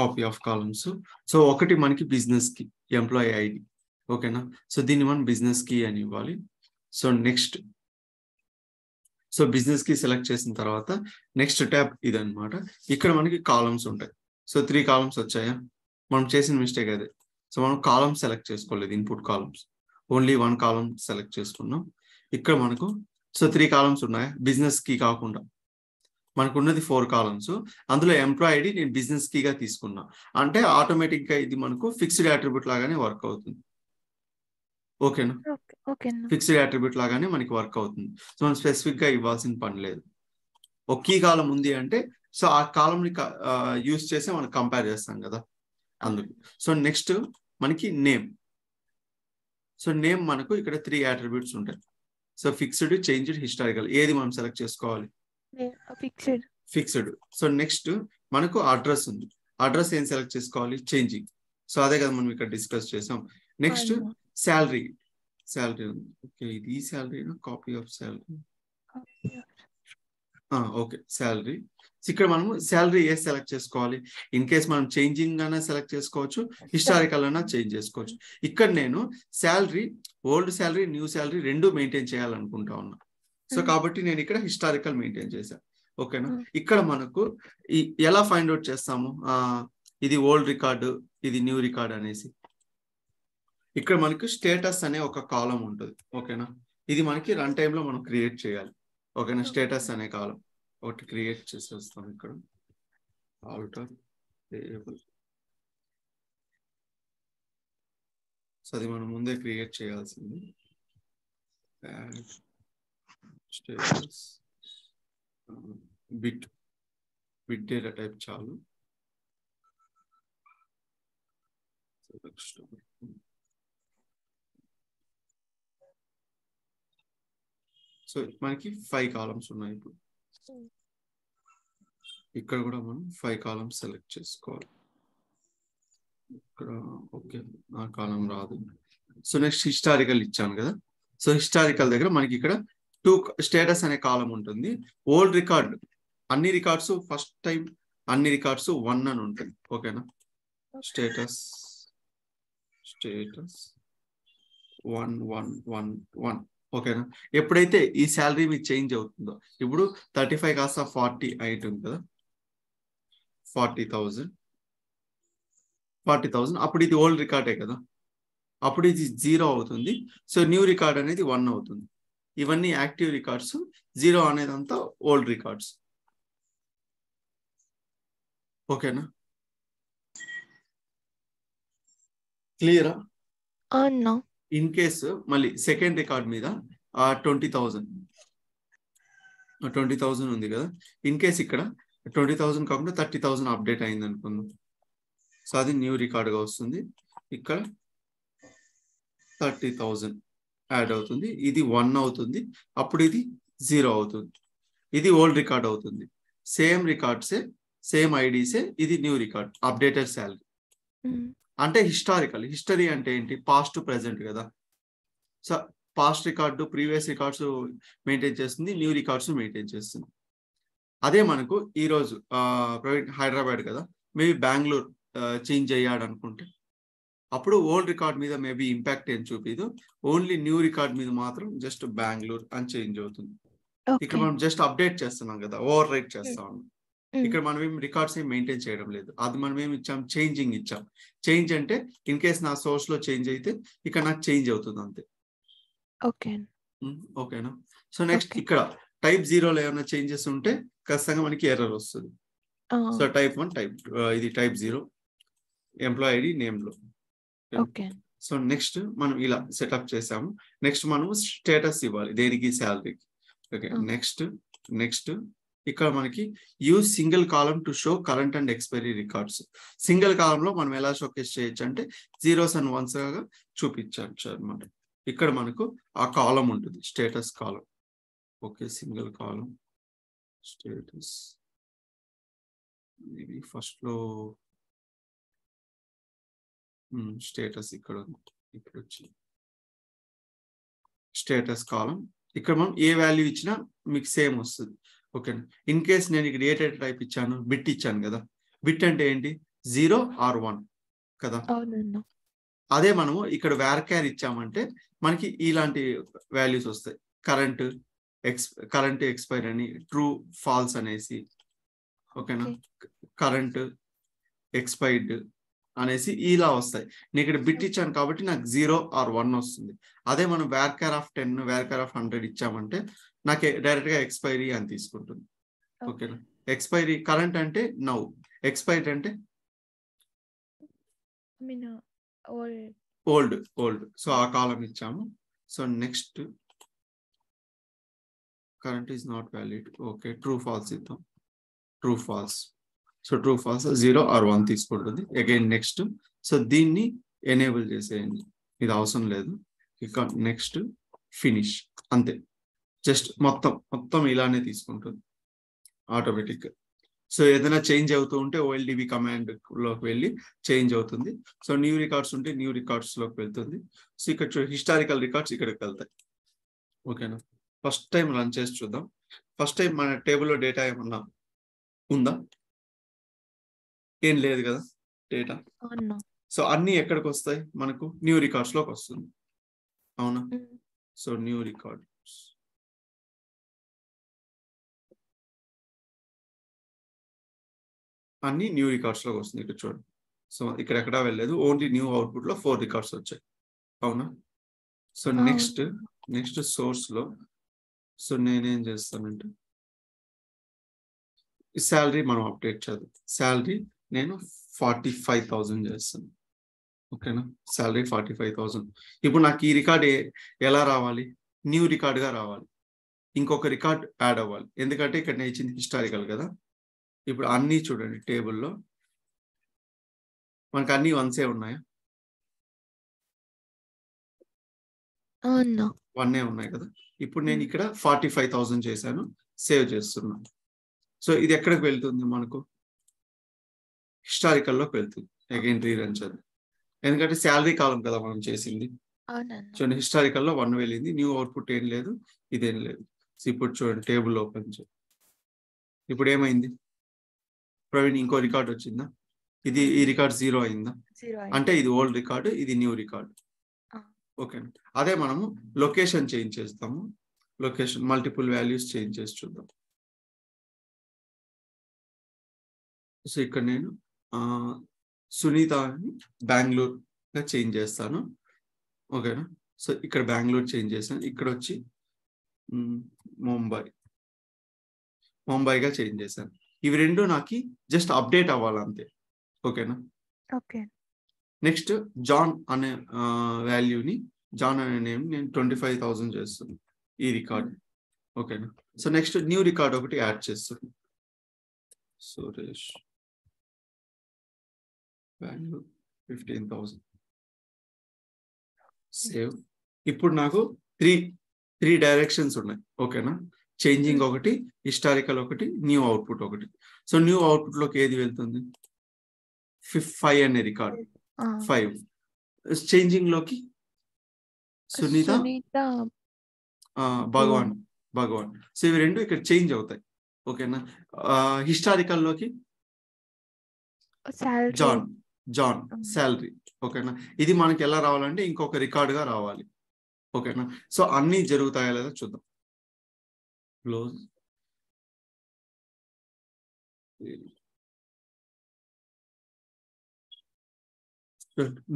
Copy of columns. సో ఒకటి మనకి బిజినెస్ కి ఎంప్లాయీ ఐడి. ఓకేనా. సో దీన్ని మనం బిజినెస్ కి అని ఇవ్వాలి. సో నెక్స్ట్ సో బిజినెస్ కి సెలెక్ట్ చేసిన తర్వాత నెక్స్ట్ ట్యాబ్ ఇదన్నమాట. ఇక్కడ మనకి కాలమ్స్ ఉంటాయి. సో 3 కాలమ్స్ వచ్చాయా, మనం చేసిన మిస్టేక్ అదే. సో మనం కాలమ్స్ సెలెక్ట్ చేసుకోలేదు, input columns only 1 column select చేసుకున్నాం. ఇక్కడ మనకు సో 3 కాలమ్స్ ఉన్నాయి బిజినెస్ కి కాకుండా. మనకు ఉన్నది 4 కాలమ్స్. అందులో ఎంప్లాయీ ఐడి నేను బిజినెస్ కీగా తీసుకున్నా అంటే ఆటోమేటిక్ గా ఇది మనకు ఫిక్స్డ్ అట్రిబ్యూట్ లాగానే వర్క్ అవుతుంది. ఓకేనా, ఫిక్స్డ్ అట్రిబ్యూట్ లాగానే మనకి వర్క్ అవుతుంది. సో మనం స్పెసిఫిక్ గా ఇవ్వాల్సిన పని లేదు. ఒక కీ కాలం ఉంది అంటే సో ఆ కాలం ని యూజ్ చేసి మనం కంపేర్ చేస్తాం కదా, అందుకు. సో నెక్స్ట్ మనకి నేమ్. సో నేమ్ మనకు ఇక్కడ 3 అట్రిబ్యూట్స్ ఉంటాయి. So fixed, changed, historical. ఏది మనం సెలెక్ట్ చేసుకోవాలి? ఫిక్స్డ్. సో నెక్స్ట్ మనకు అడ్రస్ ఉంది. అడ్రస్ ఏం సెలెక్ట్ చేసుకోవాలి? చేంజింగ్. సో అదే కదా మనం ఇక్కడ డిస్కస్ చేసాం. నెక్స్ట్ శాలరీ ఉంది. ఓకే, ఇది salary, copy of salary. Okay, salary. ఇక్కడ మనము శాలరీ ఏ సెలెక్ట్ చేసుకోవాలి, ఇన్ కేస్ మనం చేంజింగ్ అన్నా సెలెక్ట్ చేసుకోవచ్చు, హిస్టారికల్ అన్నా చేంజ్ చేసుకోవచ్చు. ఇక్కడ నేను salary, old salary, new salary రెండు మెయింటైన్ చేయాలనుకుంటా ఉన్నా. సో కాబట్టి నేను ఇక్కడ హిస్టారికల్ మెయింటైన్ చేశాను. ఓకేనా. ఇక్కడ మనకు ఎలా ఫైండ్ అవుట్ చేస్తాము, ఇది ఓల్డ్ రికార్డు, ఇది న్యూ రికార్డ్ అనేసి. ఇక్కడ మనకు స్టేటస్ అనే ఒక కాలం ఉంటుంది. ఓకేనా. ఇది మనకి రన్ టైమ్ లో మనం క్రియేట్ చేయాలి. ఓకేనా. స్టేటస్ అనే కాలం ఒకటి క్రియేట్ చేసేస్తాం. ఇక్కడ ఆల్టర్ టేబుల్, సో అది మనం ముందే క్రియేట్ చేయాల్సింది. స్టేటస్ బిట్ డేటా టైప్ చాలు. సో మనకి 5 కాలమ్స్ ఉన్నాయి. ఇప్పుడు ఇక్కడ కూడా మనం 5 కాలమ్స్ సెలెక్ట్ చేసుకోవాలి. ఇక్కడ ఓకే, ఆ కాలం రాదు. సో నెక్స్ట్ హిస్టారికల్ ఇచ్చాను కదా. సో హిస్టారికల్ దగ్గర మనకి ఇక్కడ 2 స్టేటస్ అనే కాలం ఉంటుంది. ఓల్డ్ రికార్డ్ అన్ని రికార్డ్స్ ఫస్ట్ టైం అన్ని రికార్డ్స్ 1 అని ఉంటుంది. ఓకేనా. స్టేటస్ 1 ఓకేనా. ఎప్పుడైతే ఈ శాలరీ మీకు చేంజ్ అవుతుందో, ఇప్పుడు 35 కాస్త 40 అవుతుంది కదా, 40,000, అప్పుడు ఇది ఓల్డ్ రికార్డే కదా, అప్పుడు ఇది 0 అవుతుంది. సో న్యూ రికార్డ్ అనేది 1 అవుతుంది. ఇవన్నీ యాక్టివ్ రికార్డ్స్, 0 అనేది అంతా ఓల్డ్ రికార్డ్స్. ఓకేనా. క్లియరా. ఇన్ కేసు మళ్ళీ సెకండ్ రికార్డ్ మీద 20,000 ఉంది కదా. ఇన్ కేస్ ఇక్కడ 20,000 కాకుండా 30,000 అప్డేట్ అయింది అనుకుందాం. సో అది న్యూ రికార్డ్గా వస్తుంది. ఇక్కడ 30,000 యాడ్ అవుతుంది. ఇది 1 అవుతుంది. అప్పుడు ఇది 0 అవుతుంది. ఇది ఓల్డ్ రికార్డ్ అవుతుంది. సేమ్ రికార్డ్సే, సేమ్ ఐడీసే. ఇది న్యూ రికార్డ్, అప్డేటెడ్ శాలరీ. అంటే హిస్టారికల్. హిస్టరీ అంటే ఏంటి, పాస్ట్ ప్రెసెంట్ కదా. So past record, previous records maintain చేస్తుంది, న్యూ రికార్డ్స్ మెయింటైన్ చేస్తుంది. అదే మనకు ఈరోజు హైదరాబాద్ కదా, మేబీ బెంగళూరు చేంజ్ అయ్యాడు అనుకుంటే, అప్పుడు ఓల్డ్ రికార్డ్ మీద మేబీ ఇంపాక్ట్ ఏం చూపిదు. ఓన్లీ న్యూ రికార్డ్ మీద మాత్రం జస్ట్ బెంగళూరు అని చేంజ్ అవుతుంది. ఇక్కడ మనం జస్ట్ అప్డేట్ చేస్తున్నాం కదా, ఓవర్ రైట్ చేస్తా ఉన్నాం. ఇక్కడ మనం ఏం రికార్డ్స్ ఏం మెయింటైన్ చేయడం లేదు. అది మనం ఏమి ఇచ్చాం, చేంజింగ్ ఇచ్చాం. చేంజ్ అంటే ఇన్ కేస్ నా సోర్స్ లో చేంజ్ అయితే ఇక్కడ నాకు చేంజ్ అవుతుంది అంతే. ఓకేనా. సో నెక్స్ట్ ఇక్కడ టైప్ 0లో ఏమైనా చేంజెస్ ఉంటే ఖచ్చితంగా మనకి ఎర్రర్ వస్తుంది. సో టైప్ 1, ఇది టైప్ 0, ఎంప్లాయ్ ఐడి నేమ్ లో. సో నెక్స్ట్ మనం ఇలా సెటప్ చేసాము. నెక్స్ట్ మనం స్టేటస్ ఇవ్వాలి దేనికి, శాలరీకి. ఓకే. నెక్స్ట్ ఇక్కడ మనకి use single column to show current and expiry records. Single కాలం లో మనం ఎలా షోకేస్ చేయొచ్చు అంటే 0s and 1s గా చూపించవచ్చు అనమాట. ఇక్కడ మనకు ఆ కాలం ఉంటుంది, స్టేటస్ కాలం. ఓకే. సింగిల్ కాలం స్టేటస్. ఇది ఫస్ట్ లో స్టేటస్ ఇక్కడ వచ్చి స్టేటస్ కాలం. ఇక్కడ మనం ఏ వాల్యూ ఇచ్చినా మీకు సేమ్ వస్తుంది. ఓకేనా. ఇన్ కేస్ నేను ఇక్కడ ఏ డేటా టైప్ ఇచ్చాను, బిట్ ఇచ్చాను కదా. బిట్ అంటే ఏంటి, 0 or 1 కదా. అదే మనము ఇక్కడ varchar ఇచ్చామంటే మనకి ఇలాంటి వాల్యూస్ వస్తాయి. కరెంట్ ఎక్స్పైర్ అని, ట్రూ ఫాల్స్ అనేసి. ఓకేనా. కరెంట్ ఎక్స్పైర్డ్ అనేసి ఇలా వస్తాయి. నేను ఇక్కడ బిట్ ఇచ్చాను కాబట్టి నాకు 0 or 1 వస్తుంది. అదే మనం varchar of 10, varchar of 100 ఇచ్చామంటే నాకు డైరెక్ట్ గా ఎక్స్పైరీ అని తీసుకుంటుంది. ఓకేనా. ఎక్స్పైరీ కరెంట్ అంటే నౌ, ఎక్స్పైర్డ్ అంటే ఓల్డ్. సో ఆ కాలం ఇచ్చాము. So next current is not valid. Okay. True false ఇద్దాం. True false. So true false 0 or 1 తీసుకుంటుంది. Again next. సో దీన్ని ఎనేబుల్ చేసేయండి, ఇది అవసరం లేదు. ఇక నెక్స్ట్ ఫినిష్. అంతే. జస్ట్ మొత్తం ఇలానే తీసుకుంటుంది ఆటోమేటిక్. సో ఏదైనా చేంజ్ అవుతూ ఉంటే OLDB కమాండ్ లోకి వెళ్ళి చేంజ్ అవుతుంది. సో న్యూ రికార్డ్స్ ఉంటే న్యూ రికార్డ్స్ లోకి వెళ్తుంది. సో ఇక్కడ హిస్టారికల్ రికార్డ్స్ ఇక్కడికి వెళ్తాయి. ఓకేనా. ఫస్ట్ టైం రన్ చేసి చూద్దాం. ఫస్ట్ టైం మన టేబుల్లో డేటా ఏమన్నా ఉందా? ఏం లేదు కదా డేటా. సో అన్ని ఎక్కడికి వస్తాయి మనకు? న్యూ రికార్డ్స్ లోకి వస్తుంది, అవునా? సో న్యూ రికార్డ్ అన్ని న్యూ రికార్డ్స్ లోకి వస్తుంది. ఇక్కడ చూడండి. సో ఇక్కడ ఎక్కడా వెళ్ళలేదు, ఓన్లీ న్యూ అవుట్పుట్ లో 4 రికార్డ్స్ వచ్చాయి, అవునా? సో నెక్స్ట్ సోర్స్ లో సో నేనేం చేస్తానంటే శాలరీ మనం అప్డేట్ చేద్దాం. శాలరీ నేను 45,000 చేస్తాను, ఓకేనా? శాలరీ 45,000. ఇప్పుడు నాకు ఈ రికార్డ్ ఎలా రావాలి? న్యూ రికార్డ్ గా రావాలి, ఇంకొక రికార్డ్ యాడ్ అవ్వాలి. ఎందుకంటే ఇక్కడ నేను ఇచ్చింది హిస్టారికల్ కదా. ఇప్పుడు అన్నీ చూడండి, టేబుల్లో మనకు అన్ని వన్సే ఉన్నాయా? వన్నే ఉన్నాయి కదా. ఇప్పుడు నేను ఇక్కడ 45,000 చేశాను, సేవ్ చేస్తున్నాను. సో ఇది ఎక్కడికి వెళ్తుంది మనకు? హిస్టారికల్లోకి వెళ్తుంది. అగైన్ రీరన్ చేద్దాం, ఎందుకంటే శాలరీ కాలం కదా మనం చేసింది. చూడండి, హిస్టారికల్లో 1 వెళ్ళింది, న్యూ అవుట్పుట్ ఏం లేదు, ఇదేం లేదు. సో ఇప్పుడు చూడండి, టేబుల్ ఓపెన్ చేయండి. ఇప్పుడు ఏమైంది? ప్రవీణ్ ఇంకో రికార్డ్ వచ్చిందా? ఈ రికార్డ్ 0 అయిందా? అంటే ఇది ఓల్డ్ రికార్డు, ఇది న్యూ రికార్డు, ఓకే. అదే మనము లొకేషన్ చేంజ్ చేస్తాము. లొకేషన్ మల్టిపుల్ వాల్యూస్ చేంజ్ చేసి చూద్దాం. సో ఇక్కడ నేను సునీత బెంగళూరుగా చేంజ్ చేస్తాను, ఓకేనా? సో ఇక్కడ బెంగళూరు చేంజ్ చేశాను, ఇక్కడ వచ్చి ముంబైగా చేంజ్ చేశాను. ఇవి రెండు నాకు జస్ట్ అప్డేట్ అవ్వాలంతే, ఓకేనా? ఓకే. నెక్స్ట్ జాన్ అనే వాల్యూని, జాన్ అనే నేమ్ నేను 25,000 చేస్తాను ఈ రికార్డ్, ఓకేనా? సో నెక్స్ట్ న్యూ రికార్డ్ ఒకటి యాడ్ చేస్తాను, సురేష్ బెంగళూరు 15,000 సేవ్. ఇప్పుడు నాకు త్రీ డైరెక్షన్స్ ఉన్నాయి, ఓకేనా? చేంజింగ్ ఒకటి, హిస్టారికల్ ఒకటి, న్యూ అవుట్పుట్ ఒకటి. సో న్యూ అవుట్పుట్ లోకి ఏది వెళ్తుంది? 5 అనే రికార్డ్, 5. చేంజింగ్ లోకి సునీత భగవాన్. సో ఇవి రెండు ఇక్కడ చేంజ్ అవుతాయి, ఓకేనా? హిస్టారికల్ లోకి జాన్ శాలరీ, ఓకేనా? ఇది మనకి ఎలా రావాలంటే ఇంకొక రికార్డ్ గా రావాలి, ఓకేనా? సో అన్ని జరుగుతాయా లేదా చూద్దాం. క్లోజ్.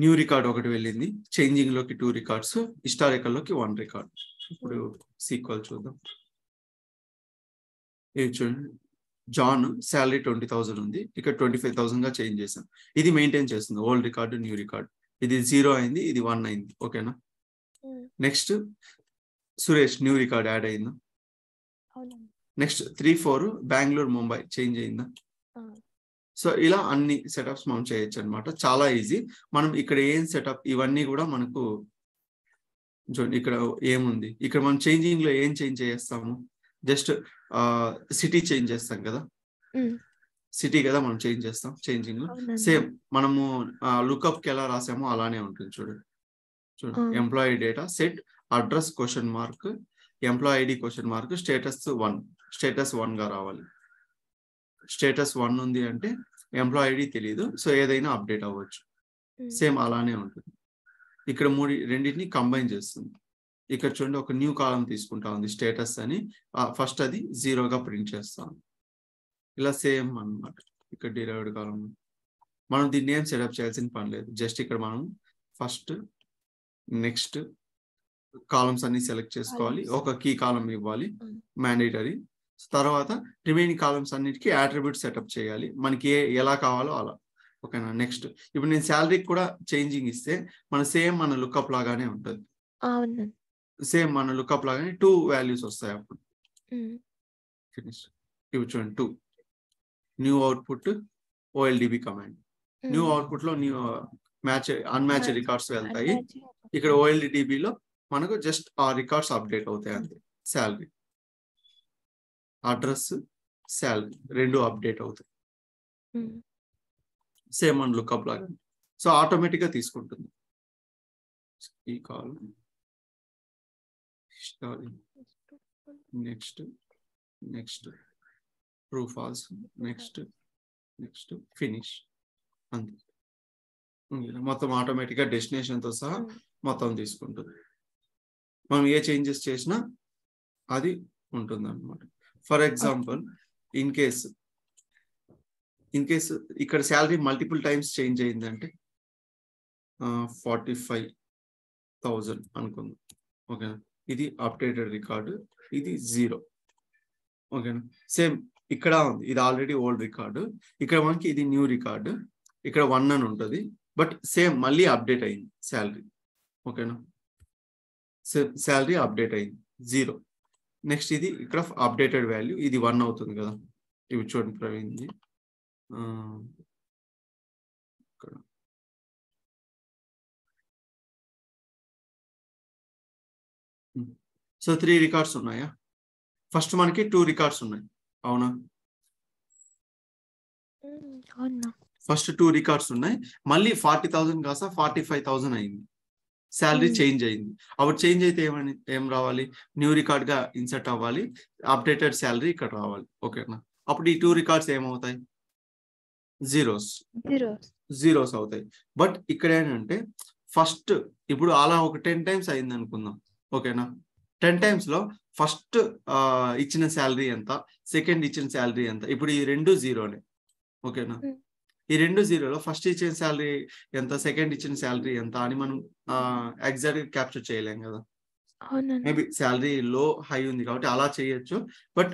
న్యూ రికార్డ్ ఒకటి వెళ్ళింది, చేంజింగ్ లోకి 2 రికార్డ్స్, హిస్టారికల్ లోకి 1 రికార్డ్. ఇప్పుడు సీక్వెల్ చూద్దాం. ఇది చూడండి, జాన్ శాలరీ 20,000 ఉంది, ఇక్కడ 25,000 గా చేంజ్ చేశాం. ఇది మెయింటైన్ చేస్తుంది ఓల్డ్ రికార్డు, న్యూ రికార్డ్. ఇది 0 అయింది, ఇది 1 అయింది, ఓకేనా? Next Suresh new record add అయిందా? నెక్స్ట్ 3, 4 బెంగళూరు ముంబై చేంజ్ అయిందా? సో ఇలా అన్ని సెటప్స్ మనం చేయొచ్చు అనమాట, చాలా ఈజీ. మనం ఇక్కడ ఏం సెటప్, ఇవన్నీ కూడా మనకు చూడండి, ఇక్కడ ఏముంది, ఇక్కడ మనం చేంజింగ్ లో ఏం చేంజ్ చేస్తాము? జస్ట్ సిటీ చేంజ్ చేస్తాం కదా, సిటీ కదా మనం చేంజ్ చేస్తాం. చేంజింగ్ లో సేమ్ మనము లుకప్ కి ఎలా రాసామో అలానే ఉంటుంది. చూడండి employee data set address question mark, employee ID question mark, status 1 గా రావాలి. స్టేటస్ 1 ఉంది అంటే ఎంప్లాయీ ఐడి తెలియదు, సో ఏదైనా అప్డేట్ అవ్వచ్చు. సేమ్ అలానే ఉంటుంది. ఇక్కడ రెండింటిని కంబైన్ చేస్తుంది. ఇక్కడ చూడండి, ఒక న్యూ కాలం తీసుకుంటా ఉంది స్టేటస్ అని, ఫస్ట్ అది 0గా ప్రింట్ చేస్తాం. ఇలా సేమ్ అన్నమాట. ఇక్కడ డిరైవ్డ్ కాలం మనం దీన్ని ఏం సెటప్ చేయాల్సిన పని లేదు. జస్ట్ ఇక్కడ మనం ఫస్ట్ నెక్స్ట్ కాలమ్స్ అన్ని సెలెక్ట్ చేసుకోవాలి, ఒక కీ కాలం ఇవ్వాలి మ్యాండేటరీ. తర్వాత రిమైనింగ్ కాలమ్స్ అన్నిటికీ అట్రిబ్యూట్ సెటప్ చేయాలి, మనకి ఎలా కావాలో అలా, ఓకేనా? నెక్స్ట్ ఇప్పుడు నేను శాలరీకి కూడా చేంజింగ్ ఇస్తే మన లుకప్ లాగానే ఉంటుంది. సేమ్ మన లుకప్ లాగానే 2 వాల్యూస్ వస్తాయి అప్పుడు. ఫినిష్. ఇప్పుడు చూడండి 2 new output OLDB command. New output లో అన్మ్యాచ్ రికార్డ్స్ వెళ్తాయి. ఇక్కడ ఓఎల్డిబిలో మనకు జస్ట్ ఆ రికార్డ్స్ అప్డేట్ అవుతాయి అంతే. శాలరీ, అడ్రస్, శాలరీ రెండు అప్డేట్ అవుతాయి, సేమ్ మన లుకప్ లాగా. సో ఆటోమేటిక్ గా తీసుకుంటుంది. ఈ call next true false, next finish, అంతే. మొత్తం ఆటోమేటిక్గా డెస్టినేషన్తో సహా మొత్తం తీసుకుంటుంది. మనం ఏ చేంజెస్ చేసినా అది ఉంటుంది అన్నమాట. ఫర్ ఎగ్జాంపుల్ ఇన్ కేస్ ఇక్కడ శాలరీ మల్టిపుల్ టైమ్స్ చేంజ్ అయిందంటే 45,000 అనుకుందాం. ఓకేనా, ఇది అప్డేటెడ్ రికార్డు, ఇది 0. ఓకేనా, సేమ్ ఇక్కడ ఉంది, ఇది ఆల్రెడీ ఓల్డ్ రికార్డు, ఇక్కడ మనకి ఇది న్యూ రికార్డు, ఇక్కడ 1 అని ఉంటుంది. బట్ సేమ్ మళ్ళీ అప్డేట్ అయింది శాలరీ. ఓకేనా, శాలరీ అప్డేట్ అయింది 0. నెక్స్ట్ ఇది ఇక్కడ అప్డేటెడ్ వాల్యూ, ఇది 1 అవుతుంది కదా. ఇవి చూడండి ప్రవీణ్ది, ఇక్కడ సో 3 రికార్డ్స్ ఉన్నాయా? ఫస్ట్ మనకి 2 రికార్డ్స్ ఉన్నాయి, అవునా? ఫస్ట్ 2 రికార్డ్స్ ఉన్నాయి. మళ్ళీ 40,000 కాస్త 45,000 అయింది, శాలరీ చేంజ్ అయింది. అప్పుడు చేంజ్ అయితే ఏం రావాలి? న్యూ రికార్డ్ గా ఇన్సర్ట్ అవ్వాలి, అప్డేటెడ్ శాలరీ ఇక్కడ రావాలి. ఓకేనా, అప్పుడు ఈ 2 రికార్డ్స్ ఏమవుతాయి? జీరోస్ అవుతాయి. బట్ ఇక్కడ ఏంటంటే ఫస్ట్ ఇప్పుడు అలా ఒక 10 టైమ్స్ అయింది అనుకుందాం. ఓకేనా, 10 టైమ్స్ లో ఫస్ట్ ఇచ్చిన శాలరీ ఎంత, సెకండ్ ఇచ్చిన శాలరీ ఎంత, ఇప్పుడు ఈ 2 జీరోనే. ఓకేనా, ఈ 2 జీరోలో ఫస్ట్ ఇచ్చిన శాలరీ ఎంత, సెకండ్ ఇచ్చిన శాలరీ ఎంత అని మనం ఎగ్జాక్ట్ గా క్యాప్చర్ చేయలేం కదా. మేబీ శాలరీ లో హై ఉంది కాబట్టి అలా చేయొచ్చు. బట్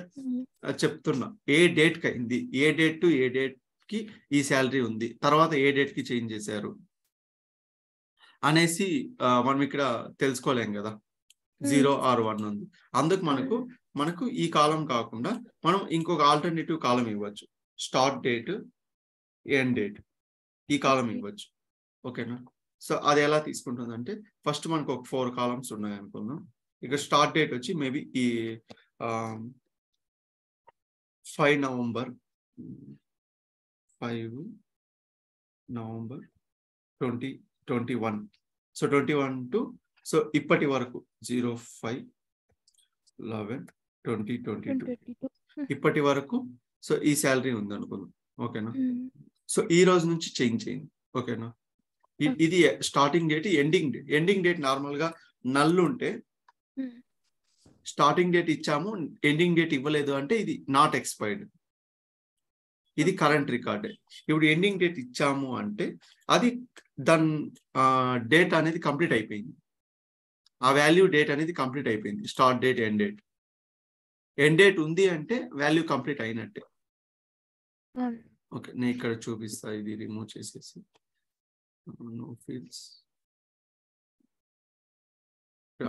చెప్తున్నా, ఏ డేట్ కి అయింది, ఏ డేట్ టు ఏ డేట్ కి ఈ శాలరీ ఉంది, తర్వాత ఏ డేట్ కి చేంజ్ చేశారు అనేసి మనం ఇక్కడ తెలుసుకోలేం కదా. 0 or 1 ఉంది. అందుకు మనకు ఈ కాలం కాకుండా మనం ఇంకొక ఆల్టర్నేటివ్ కాలం ఇవ్వచ్చు. స్టార్ట్ డేట్, ఎండ్ డేట్, ఈ కాలం ఇవ్వచ్చు. ఓకేనా, సో అది ఎలా తీసుకుంటుందంటే ఫస్ట్ మనకు ఒక 4 కాలమ్స్ ఉన్నాయి అనుకున్నాం. ఇక స్టార్ట్ డేట్ వచ్చి మేబీ ఈ 5 నవంబర్ 2021. సో 21 టు సో ఇప్పటి వరకు 05/11/2022 ఇప్పటి వరకు సో ఈ శాలరీ ఉంది అనుకుందాం. ఓకేనా, సో ఈ రోజు నుంచి చేంజ్ చేయండి. ఓకేనా, ఇది starting date, ending date normal గా నల్ ఉంటే స్టార్టింగ్ డేట్ ఇచ్చాము, ఎండింగ్ డేట్ ఇవ్వలేదు అంటే ఇది నాట్ ఎక్స్పైర్డ్, ఇది కరెంట్ రికార్డే. ఇప్పుడు ఎండింగ్ డేట్ ఇచ్చాము అంటే అది దాని డేట్ అనేది కంప్లీట్ అయిపోయింది, ఆ వాల్యూ డేట్ అనేది కంప్లీట్ అయిపోయింది. స్టార్ట్ డేట్, ఎండ్ డేట్ ఉంది అంటే వాల్యూ కంప్లీట్ అయినట్టే. ఓకే, నేను ఇక్కడ చూపిస్తా, ఇది రిమూవ్ చేసేసి నో ఫీల్డ్స్,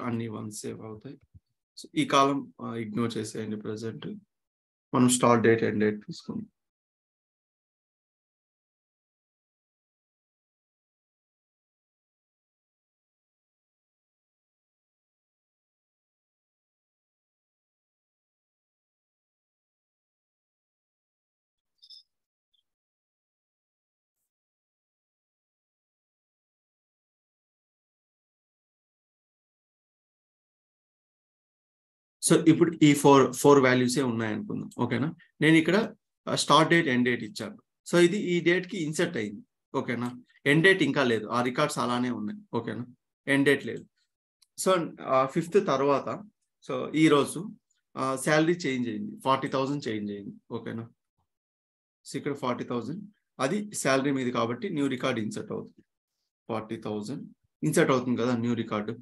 అన్ని 1 సేవ్ అవుతాయి. సో ఈ కాలం ఇగ్నోర్ చేసేయండి. ప్రెసెంట్ మనం స్టార్ట్ డేట్, ఎండ్ డేట్ తీసుకుందాం. సో ఇప్పుడు ఈ ఫోర్ వాల్యూసే ఉన్నాయనుకుందాం. ఓకేనా, నేను ఇక్కడ స్టార్ట్ డేట్, ఎండ్ డేట్ ఇచ్చాను. సో ఇది ఈ డేట్ కి ఇన్సర్ట్ అయింది. ఓకేనా, ఎండ్ డేట్ ఇంకా లేదు, ఆ రికార్డ్స్ అలానే ఉన్నాయి. ఓకేనా, ఎండ్ డేట్ లేదు. సో 5th తర్వాత సో ఈ రోజు శాలరీ చేంజ్ అయింది, 40,000 చేంజ్ అయింది. ఓకేనా, సో ఇక్కడ 40,000 అది శాలరీ మీద కాబట్టి న్యూ రికార్డ్ ఇన్సర్ట్ అవుతుంది. 40,000 ఇన్సర్ట్ అవుతుంది కదా న్యూ రికార్డు.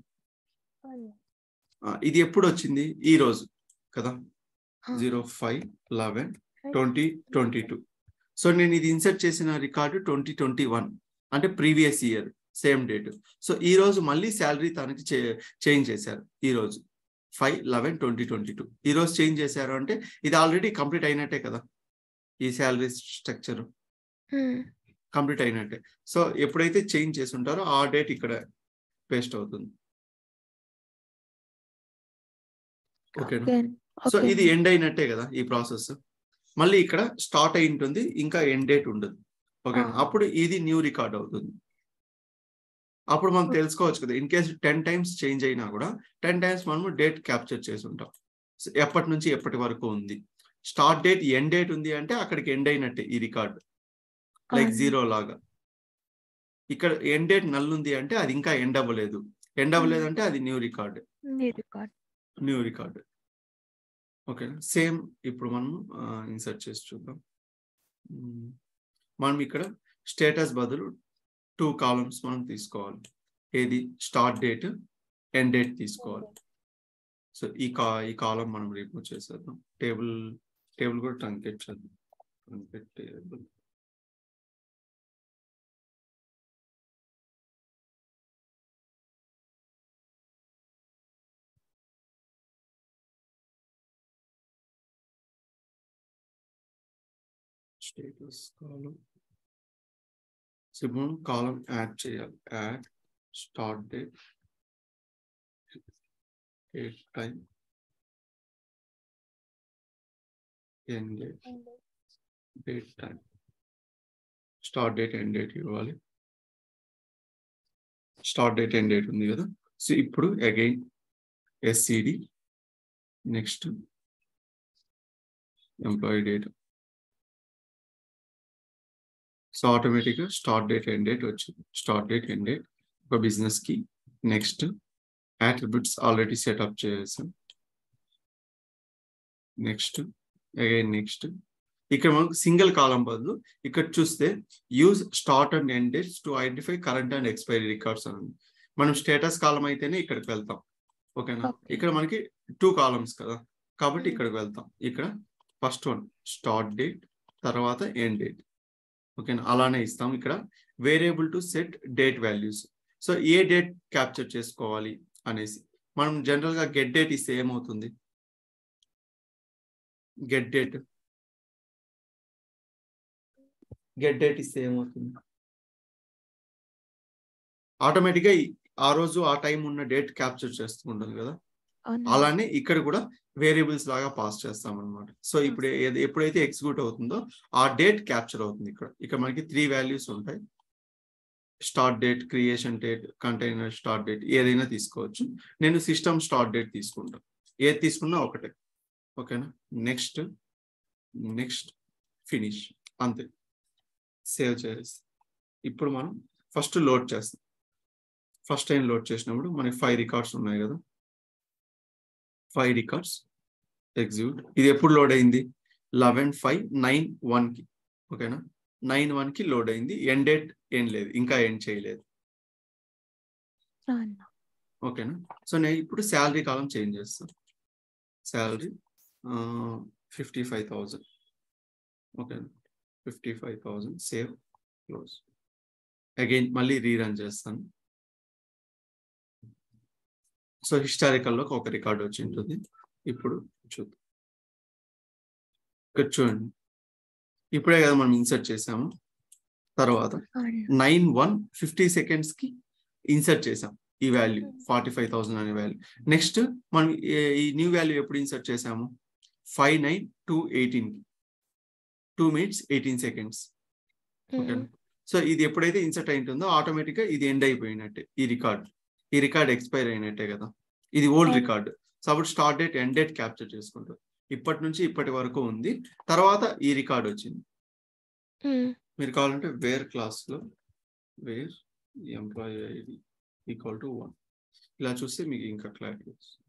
ఇది ఎప్పుడు వచ్చింది? ఈ రోజు కదా, 05/11/2022. సో నేను ఇది ఇన్సర్ట్ చేసిన రికార్డు 2021 అంటే previous year same date. So ఈ రోజు మళ్ళీ శాలరీ తనకి చేంజ్ చేశారు. ఈ రోజు 5/11/2022 ఈ రోజు చేంజ్ చేశారు అంటే ఇది ఆల్రెడీ కంప్లీట్ అయినట్టే కదా, ఈ శాలరీ స్ట్రక్చర్ కంప్లీట్ అయినట్టే. సో ఎప్పుడైతే చేంజ్ చేసి ఉంటారో ఆ డేట్ ఇక్కడ పేస్ట్ అవుతుంది. ఓకేనా, సో ఇది ఎండ్ అయినట్టే కదా ఈ ప్రాసెస్. మళ్ళీ ఇక్కడ స్టార్ట్ అయి ఉంటుంది, ఇంకా ఎండ్ డేట్ ఉండదు. ఓకేనా, అప్పుడు ఇది న్యూ రికార్డ్ అవుతుంది. అప్పుడు మనం తెలుసుకోవచ్చు కదా, ఇన్ కేసు 10 టైమ్స్ చేంజ్ అయినా కూడా 10 టైమ్స్ మనము డేట్ క్యాప్చర్ చేసి ఉంటాం, ఎప్పటి నుంచి ఎప్పటి వరకు ఉంది. స్టార్ట్ డేట్ ఎండ్ డేట్ ఉంది అంటే అక్కడికి ఎండ్ అయినట్టే ఈ రికార్డ్, లైక్ 0 లాగా. ఇక్కడ ఎండ్ డేట్ నల్ ఉంది అంటే అది ఇంకా ఎండ్ అవ్వలేదు, ఎండ్ అవ్వలేదు అంటే అది న్యూ రికార్డ్. ఓకే, సేమ్ ఇప్పుడు మనం ఇన్సర్ట్ చేసి చూద్దాం. మనం ఇక్కడ స్టేటస్ బదులు 2 కాలమ్స్ మనం తీసుకోవాలి. ఏది స్టార్ట్ డేట్, ఎండ్ డేట్ తీసుకోవాలి. సో ఈ కాలం మనం రిమూవ్ చేసేద్దాం. టేబుల్ కూడా ట్రంకేట్ చేద్దాం. Truncate table. స్టేటస్ కాలం. సో మనం కాలం యాడ్ చేయాలి. Add start date, date time, end date, date time, start date, end date ఇవ్వాలి. స్టార్ట్ డేట్, ఎండ్ డేట్ ఉంది కదా. సో ఇప్పుడు again SCD, next employee date. So ఆటోమేటిక్గా start date, end date వచ్చింది. Start date, end date ఒక business కి. Next attributes already setup చేసాం. Next again next. ఇక్కడ మనకు సింగిల్ కాలం బదులు ఇక్కడ చూస్తే use start and end dates to identify current and expiry records అని. మనం స్టేటస్ కాలం అయితేనే ఇక్కడికి వెళ్తాం. ఓకేనా, ఇక్కడ మనకి 2 కాలమ్స్ కదా కాబట్టి ఇక్కడికి వెళ్తాం. ఇక్కడ ఫస్ట్ వన్ స్టార్ట్ డేట్, తర్వాత ఎండ్ డేట్. ఓకేనా, అలానే ఇస్తాం. ఇక్కడ variable to set date values. So A date capture చేసుకోవాలి అనేసి మనం జనరల్ గా గెట్ డేట్ ఇస్తే ఏమవుతుంది? గెట్ డేట్ ఇస్తే ఏమవుతుంది? ఆటోమేటిక్ గా ఆ రోజు ఆ టైం ఉన్న డేట్ క్యాప్చర్ చేస్తూ ఉంటుంది కదా. అలానే ఇక్కడ కూడా వేరియబుల్స్ లాగా పాస్ చేస్తాం అనమాట. సో ఇప్పుడు ఎప్పుడైతే ఎగ్జిక్యూట్ అవుతుందో ఆ డేట్ క్యాప్చర్ అవుతుంది. ఇక్కడ మనకి 3 వాల్యూస్ ఉంటాయి. Start date, creation date, container start date, ఏదైనా తీసుకోవచ్చు. నేను సిస్టమ్ స్టార్ట్ డేట్ తీసుకుంటాను. ఏది తీసుకున్నా ఒకటే. ఓకేనా, నెక్స్ట్ ఫినిష్, అంతే. సేవ్ చేసి ఇప్పుడు మనం ఫస్ట్ లోడ్ చేస్తాం. ఫస్ట్ టైం లోడ్ చేసినప్పుడు మనకి 5 రికార్డ్స్ ఉన్నాయి కదా. 5 రికార్డ్స్ ఎగ్జిక్యూట్. ఇది ఎప్పుడు లోడ్ అయింది? 11/5/9/1 కి. ఓకేనా, 9/1 కి లోడ్ అయింది. ఎండ్ డేట్ ఏం లేదు, ఇంకా ఎండ్ చేయలేదు. ఓకేనా, సో నేను ఇప్పుడు శాలరీ కాలం చేంజ్ చేస్తాను. శాలరీ 55,000. ఓకేనా, 55,000. Save, close. అగైన్ మళ్ళీ రీరన్ చేస్తాను. సో హిస్టారికల్లో ఒక రికార్డ్ వచ్చి ఉంటుంది. ఇప్పుడు చూద్దాం. ఇక్కడ చూడండి, ఇప్పుడే కదా మనం ఇన్సర్ట్ చేసాము. తర్వాత 9/1 50 కి ఇన్సర్ట్ చేసాం ఈ వాల్యూ 45,000 అనే వాల్యూ. నెక్స్ట్ మనం ఈ న్యూ వాల్యూ ఎప్పుడు ఇన్సర్ట్ చేసాము? 5/9/2/18 2 minutes 18 seconds. ఓకేనా, సో ఇది ఎప్పుడైతే ఇన్సర్ట్ అయింటుందో ఆటోమేటిక్ గా ఇది ఎండ్ అయిపోయినట్టే. ఈ రికార్డ్ ఎక్స్పైర్ అయినట్టే కదా. ఇది ఓల్డ్ రికార్డ్. సో అప్పుడు start date, end date capture చేసుకుంటారు. ఇప్పటి నుంచి ఇప్పటి వరకు ఉంది. తర్వాత ఈ రికార్డ్ వచ్చింది. మీరు కావాలంటే వేర్ క్లాస్ లో wear employee ID equal to 1 ఇలా చూస్తే మీకు ఇంకా క్లారిటీ వస్తుంది.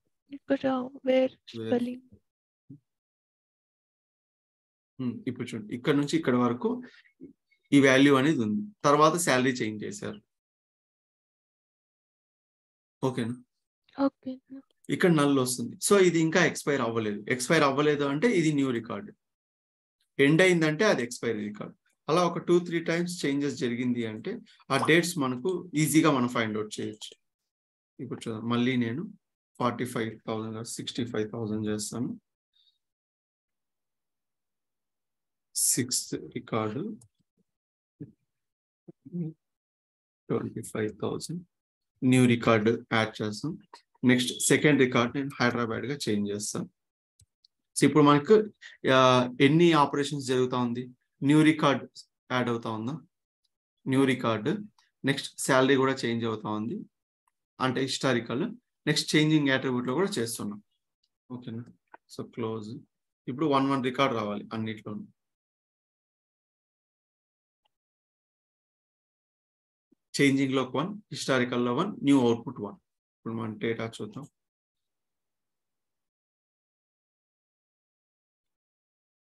ఇప్పుడు చూడండి, ఇక్కడ నుంచి ఇక్కడ వరకు ఈ వాల్యూ అనేది ఉంది. తర్వాత శాలరీ చేంజ్ చేశారు. ఓకేనా, ఇక్కడ నల్ వస్తుంది. సో ఇది ఇంకా ఎక్స్పైర్ అవ్వలేదు అంటే ఇది న్యూ రికార్డ్. ఎండ్ అయిందంటే అది ఎక్స్పైరీ రికార్డ్. అలా ఒక 2-3 టైమ్స్ చేంజెస్ జరిగింది అంటే ఆ డేట్స్ మనకు ఈజీగా మనం ఫైండ్ అవుట్ చేయొచ్చు. ఇప్పుడు చూద్దాం, మళ్ళీ నేను 45,000 65,000 చేస్తాను. 6th record 25,000. New record add చేస్తాం. నెక్స్ట్ సెకండ్ రికార్డ్ నేను హైదరాబాద్ గా చేంజ్ చేస్తాను. సో ఇప్పుడు మనకు ఎన్ని ఆపరేషన్స్ జరుగుతా ఉంది? న్యూ రికార్డ్ యాడ్ అవుతా ఉందా? New record. నెక్స్ట్ శాలరీ కూడా చేంజ్ అవుతా ఉంది అంటే హిస్టారికల్. నెక్స్ట్ చేంజింగ్ అట్రిబ్యూట్ లో కూడా చేస్తున్నాం. ఓకేనా, సో క్లోజ్. ఇప్పుడు 1 రికార్డ్ రావాలి అన్నిట్లోనూ. చేంజింగ్ లో 1, హిస్టారికల్ లో 1, న్యూ అవుట్పుట్ 1. ఇప్పుడు మనం డేటా చూద్దాం.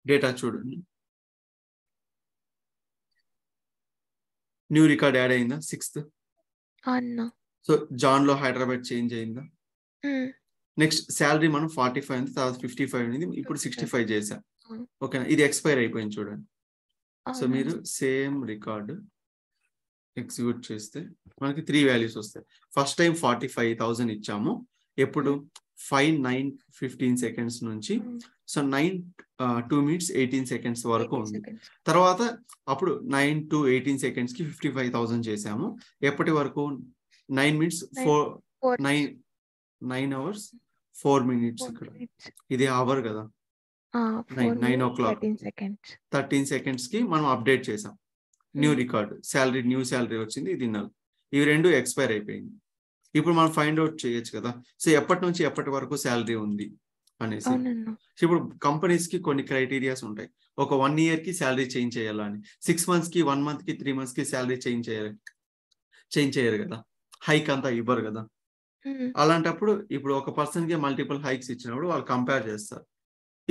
డేటా చూడండి. న్యూ రికార్డ్ యాడ్ అయిందా 6th? సో జాన్ లో హైదరాబాద్ చేంజ్ అయిందా? నెక్స్ట్ శాలరీ మనం 45 ఉంది, తర్వాత 55 ఉంది, ఇప్పుడు 65 చేశాం. ఓకేనా? ఇది ఎక్స్పైర్ అయిపోయింది చూడండి. సో మీరు సేమ్ రికార్డు ఎగ్జిక్యూట్ చేస్తే మనకి 3 వాల్యూస్ వస్తాయి. ఫస్ట్ టైం 45,000 ఇచ్చాము. ఎప్పుడు 5:09:15 seconds నుంచి సో 9:02:18 seconds వరకు ఉంది. తర్వాత అప్పుడు 9:18 seconds కి 55,000 చేసాము. ఎప్పటి వరకు? 9 hours 4 minutes. ఇక్కడ ఇది అవర్ కదా, 9 o'clock 13 seconds కి మనం అప్డేట్ చేసాం. New record salary, new salary వచ్చింది. ఇది నల్. ఇవి రెండు ఎక్స్పైర్ అయిపోయింది. ఇప్పుడు మనం ఫైండ్ అవుట్ చేయొచ్చు కదా, సో ఎప్పటి నుంచి ఎప్పటి వరకు శాలరీ ఉంది అనేసి. ఇప్పుడు కంపెనీస్ కి కొన్ని క్రైటీరియాస్ ఉంటాయి. ఒక 1 year కి శాలరీ చేంజ్ చేయాలని, 6 months కి, 1 month కి, 3 months కి శాలరీ చేంజ్ చేయరు కదా, హైక్ అంతా ఇవ్వరు కదా. అలాంటప్పుడు ఇప్పుడు ఒక పర్సన్ కి మల్టిపుల్ హైక్స్ ఇచ్చినప్పుడు వాళ్ళు కంపేర్ చేస్తారు.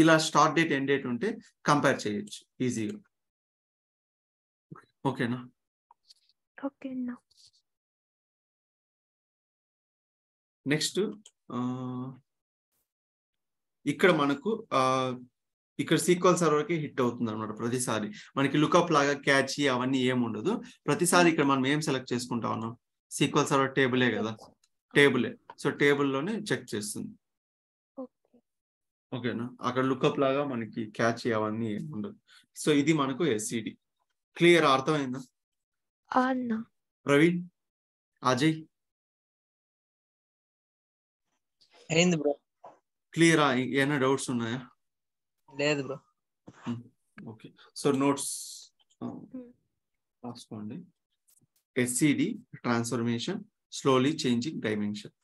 ఇలా స్టార్ట్ డేట్, ఎండ్ డేట్ ఉంటే కంపేర్ చేయొచ్చు ఈజీగా. ఓకేనా? నెక్స్ట్ ఇక్కడ మనకు ఇక్కడ సీక్వెల్ సర్వర్ కి హిట్ అవుతుంది అనమాట ప్రతిసారి. మనకి లుకప్ లాగా క్యాచ్ అవన్నీ ఏమి ఉండదు. ప్రతిసారి ఇక్కడ మనం ఏం సెలెక్ట్ చేసుకుంటా ఉన్నాం? సీక్వెల్ సర్వర్ టేబులే కదా, టేబులే. సో టేబుల్లోనే చెక్ చేస్తుంది. ఓకేనా? అక్కడ లుకప్ లాగా మనకి క్యాచ్ అవన్నీ ఏమి ఉండదు. సో ఇది మనకు ఎస్సిడి. క్లియర్? అర్థమైందా? ప్రవీణ్, అజయ్ అయింది బ్రో. క్లియరా? ఏమైనా డౌట్స్ ఉన్నాయా? లేదు బ్రో. ఓకే, సో నోట్స్ రాసుకోండి. SCD transformation, slowly changing dimension.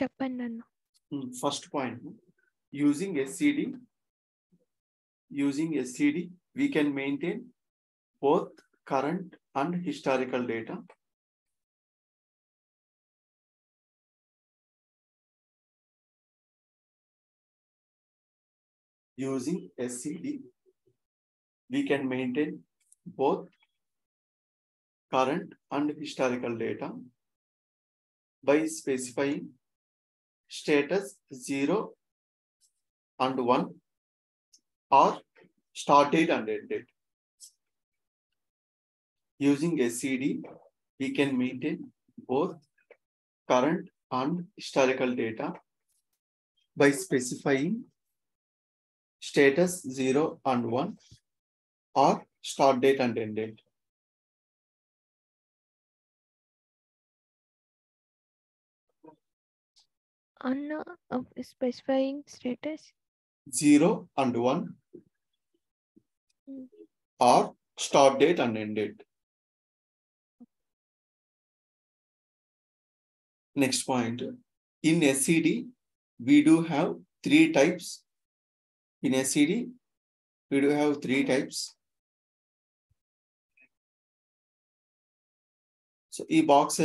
చెప్పండి అన్న. First point, using SCD we can maintain both current and historical data. Using SCD we can maintain both current and historical data by specifying status 0 and 1 or start date and end date. Using SCD we can maintain both current and historical data by specifying status 0 and 1 or start date and end date. అన్న, specifying status 0 and 1 or start date and end date. Next point, in SCD we do have 3 types. In SCD we do have 3 types. So ఈ box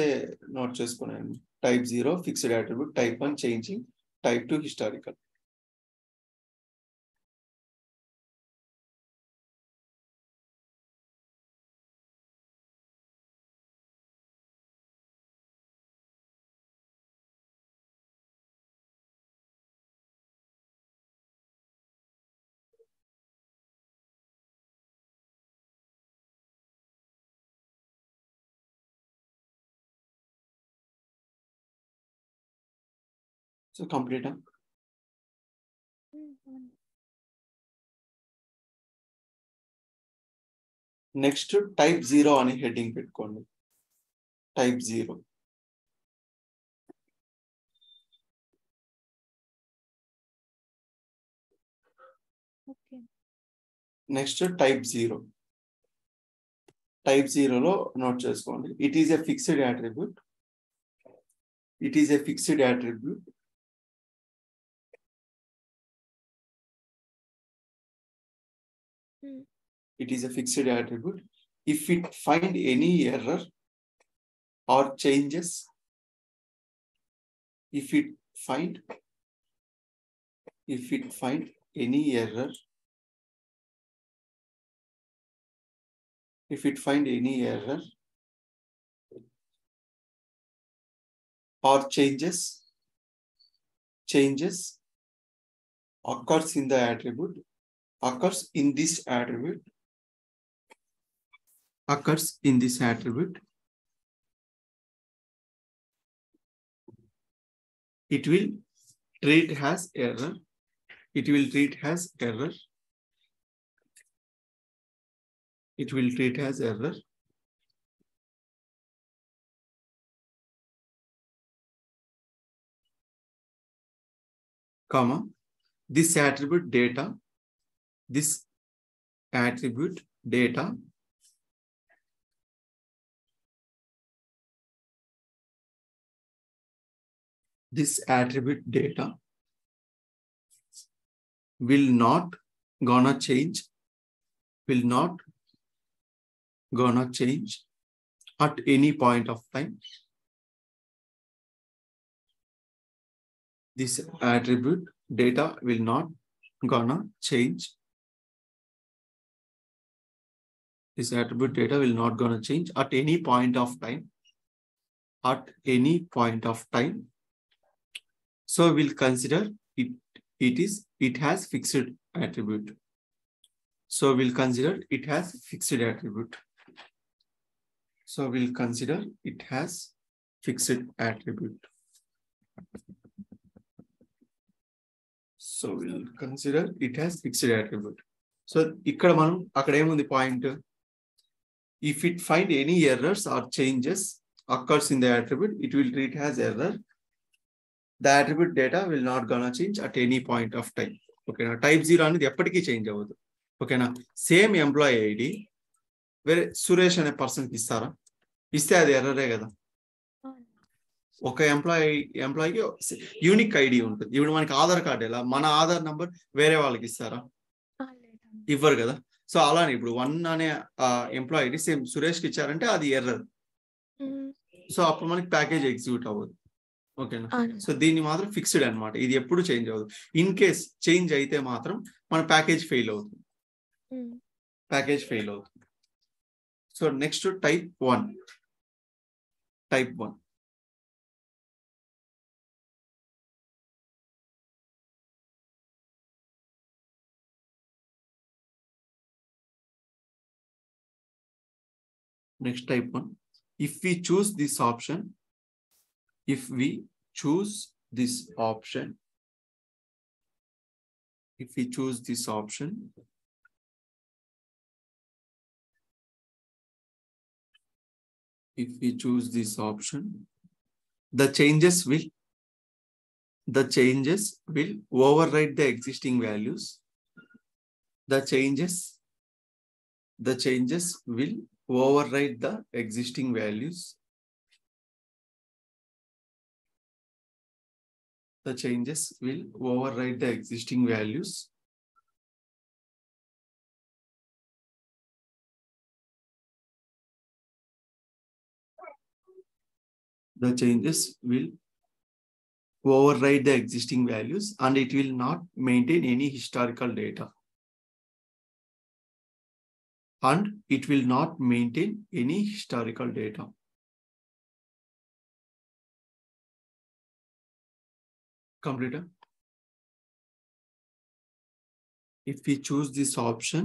note చేసుకున్నాను. Type 0 fixed attribute, type 1 changing, type 2 historical. So complete. Next type 0 అని heading పెట్టుకోండి. Type 0. Next type 0. Type 0 లో note చేసుకోండి. It is a fixed attribute It is a fixed attribute. It is a fixed attribute. If it find any error or changes, if it find any error, or changes occurs in the attribute, occurs in this attribute, it will treat as error. It will treat as error. Comma, this attribute data will not gonna change at any point of time. This attribute data will not gonna change. This attribute data will not gonna change at any point of time. So we'll consider it has fixed attribute. So we'll consider it has fixed attribute. So we'll consider it has fixed attribute. So we'll consider it has fixed attribute. So ikkada manam akkada emundi point. If it find any errors or changes occurs in the attribute, it will treat as error. The attribute data will not gonna change at any point of time. Okay, now type 0 అనేది ఎప్పటికీ change అవ్వదు. ఓకేనా, same employee ID వేరే సురేష్ అనే person కి ఇస్తారా? ఇస్తే అది ఎర్రరే కదా. ఒక ఎంప్లాయీకి యూనిక్ ఐడి ఉంటుంది. ఇప్పుడు మనకి ఆధార్ కార్డు ఎలా, మన ఆధార్ నంబర్ వేరే వాళ్ళకి ఇస్తారా? ఇవ్వరు కదా. సో అలానే ఇప్పుడు 1 అనే ఎంప్లాయీ ఐడి సేమ్ సురేష్ కి ఇచ్చారంటే అది ఎర్రర్. సో అప్పుడు మనకి ప్యాకేజ్ ఎగ్జిక్యూట్ అవ్వదు. ఓకేనా, సో దీన్ని మాత్రం ఫిక్స్డ్ అన్నమాట. ఇది ఎప్పుడు చేంజ్ అవ్వదు. ఇన్ కేస్ చేంజ్ అయితే మాత్రం మన ప్యాకేజ్ ఫెయిల్ అవుతుంది. So next type 1. Next type 1. If we choose this option, the changes will override the existing values. The changes will override the existing values. The changes will override the existing values. The changes will override the existing values and it will not maintain any historical data. Complete. If we choose this option,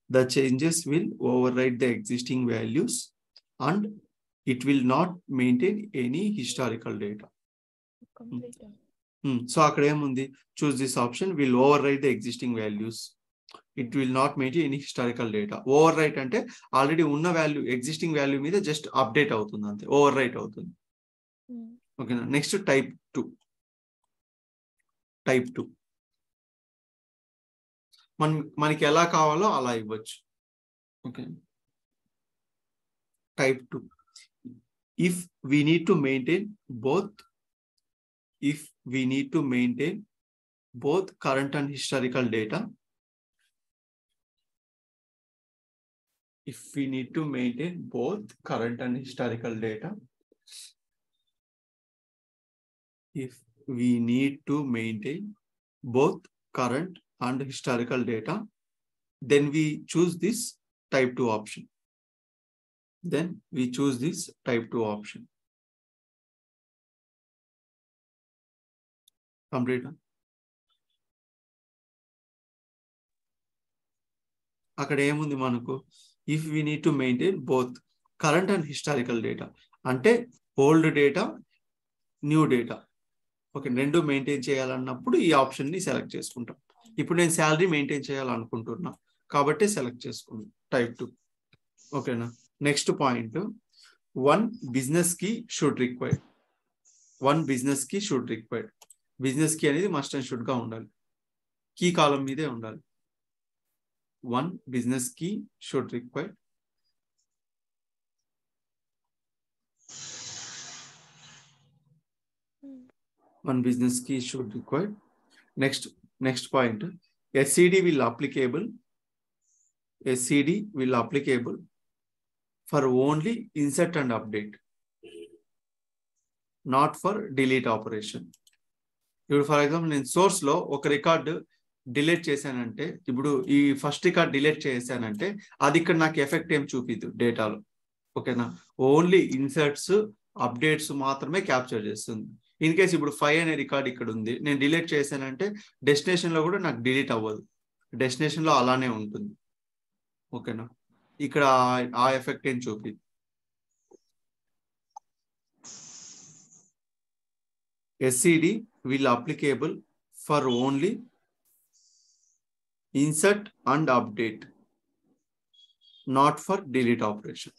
the changes will override the existing values and it will not maintain any historical data. So akkada emundi, choose this option will override the existing values. It will not maintain any historical data. Overwrite ante already unna value, existing value meeda just update avutundi ante, overwrite avutundi. Okay, next type 2. మనకి ఎలా కావాలో అలా ఇవ్వచ్చు. Okay, type 2. If we need to maintain both if we need to maintain both current and historical data, if we need to maintain both current and historical data, if we need to maintain both current and historical data, then we choose this type 2 option. Then we choose this type 2 option. Complete. అక్కడ ఏముంది మనకు, if we need to maintain both current and historical data, అంటే old data new data, okay, రెండు maintain చేయాలన్నప్పుడు ఈ option ని select చేసుకుంటాం. ఇప్పుడు నేను శాలరీ మెయింటైన్ చేయాలనుకుంటున్నా కాబట్టి సెలెక్ట్ చేసుకున్నాను టైప్ 2. ఓకేనా. నెక్స్ట్ పాయింట్, వన్ బిజినెస్ కి షుడ్ రిక్వైర్డ్. వన్ బిజినెస్ కి షుడ్ రిక్వైర్డ్. బిజినెస్ కి అనేది మస్ట్ అండ్ షుడ్ గా ఉండాలి, కీ కాలం మీదే ఉండాలి. One business key should require. One business key should require. Next point. SCD will applicable. SCD will applicable for only insert and update, not for delete operation. ఇప్పుడు for example నేను source లో ఒక record delete చేశానంటే, ఇప్పుడు ఈ first record delete చేశానంటే అది ఇక్కడ నాకు ఎఫెక్ట్ ఏం చూపిదు డేటాలో. ఓకేనా. ఓన్లీ ఇన్సర్ట్స్ అప్డేట్స్ మాత్రమే క్యాప్చర్ చేస్తుంది. ఇన్ కేస్ ఇప్పుడు 5 అనే రికార్డ్ ఇక్కడ ఉంది, నేను డిలీట్ చేశానంటే డెస్టినేషన్ లో కూడా నాకు డిలీట్ అవ్వదు, డెస్టినేషన్ లో అలానే ఉంటుంది. ఓకేనా. ఇక్కడ ఆ ఎఫెక్ట్ ఏం చూపిదు. SCD will applicable for only insert and update, not for delete operation.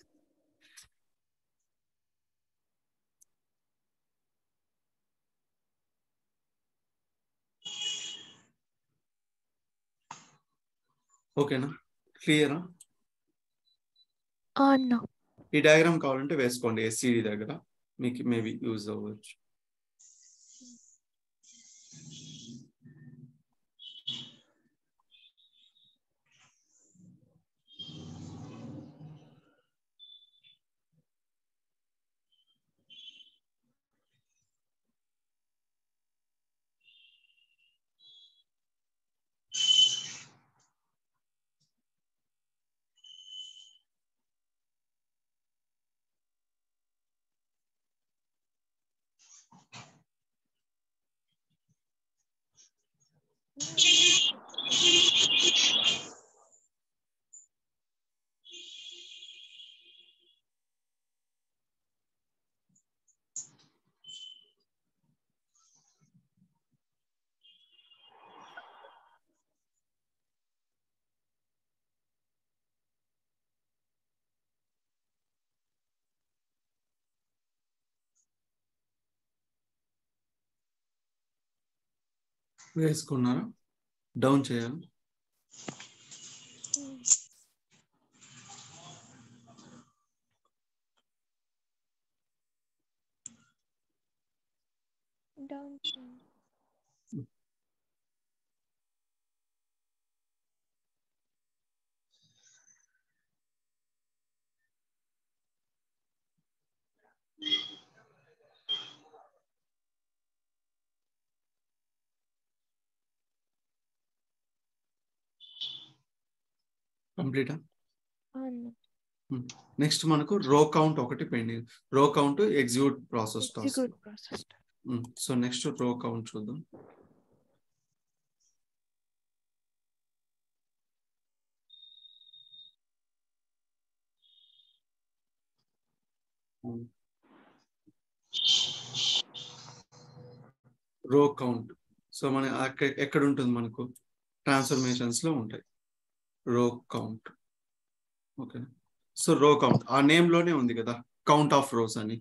ఓకేనా, క్లియరా? అన్నా ఈ డయాగ్రామ్ కావాలంటే వేసుకోండి SCD దగ్గర, మీకు మేబీ యూజ్ అవ్వచ్చు. వేసుకున్నారా? డౌన్ చేయాలి. డౌన్ కంప్లీటా? అన్నా నెక్స్ట్ మనకు రో కౌంట్ ఒకటి పెండింగ్. రో count execute process task. Execute process. So next రో కౌంట్ చూద్దాం. రో కౌంట్, సో మన ఎక్కడ ఉంటుంది మనకు, ట్రాన్స్ఫర్మేషన్స్ లో ఉంటాయి రో కౌంట్. ఓకే. సో రో కౌంట్ ఆ నేమ్ లోనే ఉంది కదా, కౌంట్ ఆఫ్ రోస్ అని.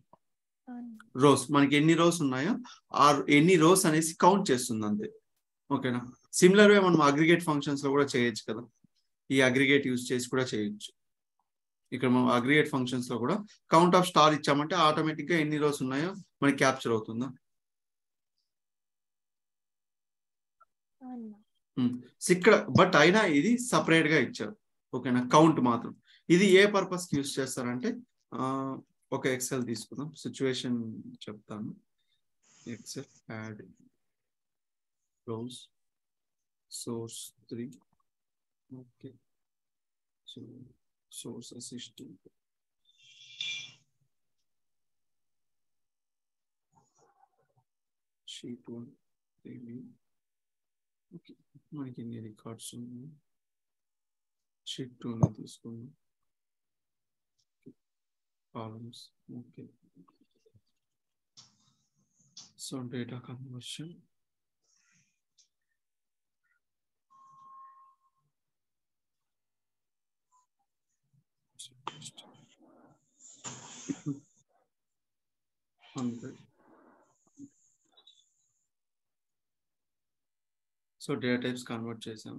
రోస్ మనకి ఎన్ని రోస్ ఉన్నాయో ఆ ఎన్ని రోస్ అనేసి కౌంట్ చేస్తుంది అంతే. ఓకేనా. సిమిలర్ గా మనం అగ్రిగేట్ ఫంక్షన్స్ లో కూడా చేయొచ్చు కదా, ఈ అగ్రిగేట్ యూజ్ చేసి కూడా చేయొచ్చు. ఇక్కడ మనం అగ్రిగేట్ ఫంక్షన్స్ లో కూడా కౌంట్ ఆఫ్ స్టార్ ఇచ్చామంటే ఆటోమేటిక్ గా ఎన్ని రోస్ ఉన్నాయో మనకి క్యాప్చర్ అవుతుందా. ఇక్కడ బట్ అయినా ఇది సపరేట్ గా ఇచ్చారు. ఓకేనా, కౌంట్ మాత్రం. ఇది ఏ పర్పస్ కి యూస్ చేస్తారంటే ఒక ఎక్సెల్ తీసుకుందాం, సిచ్యువేషన్ చెప్తాను. Excel add rows source 3. Okay, so source assistant sheet 1 review. Okay, మనకి ఎన్ని రికార్డ్స్ ఉన్నాయి, షీట్ 2 ని తీసుకుందాం. Columns. Okay, so data conversion. So data types convert చేసాం.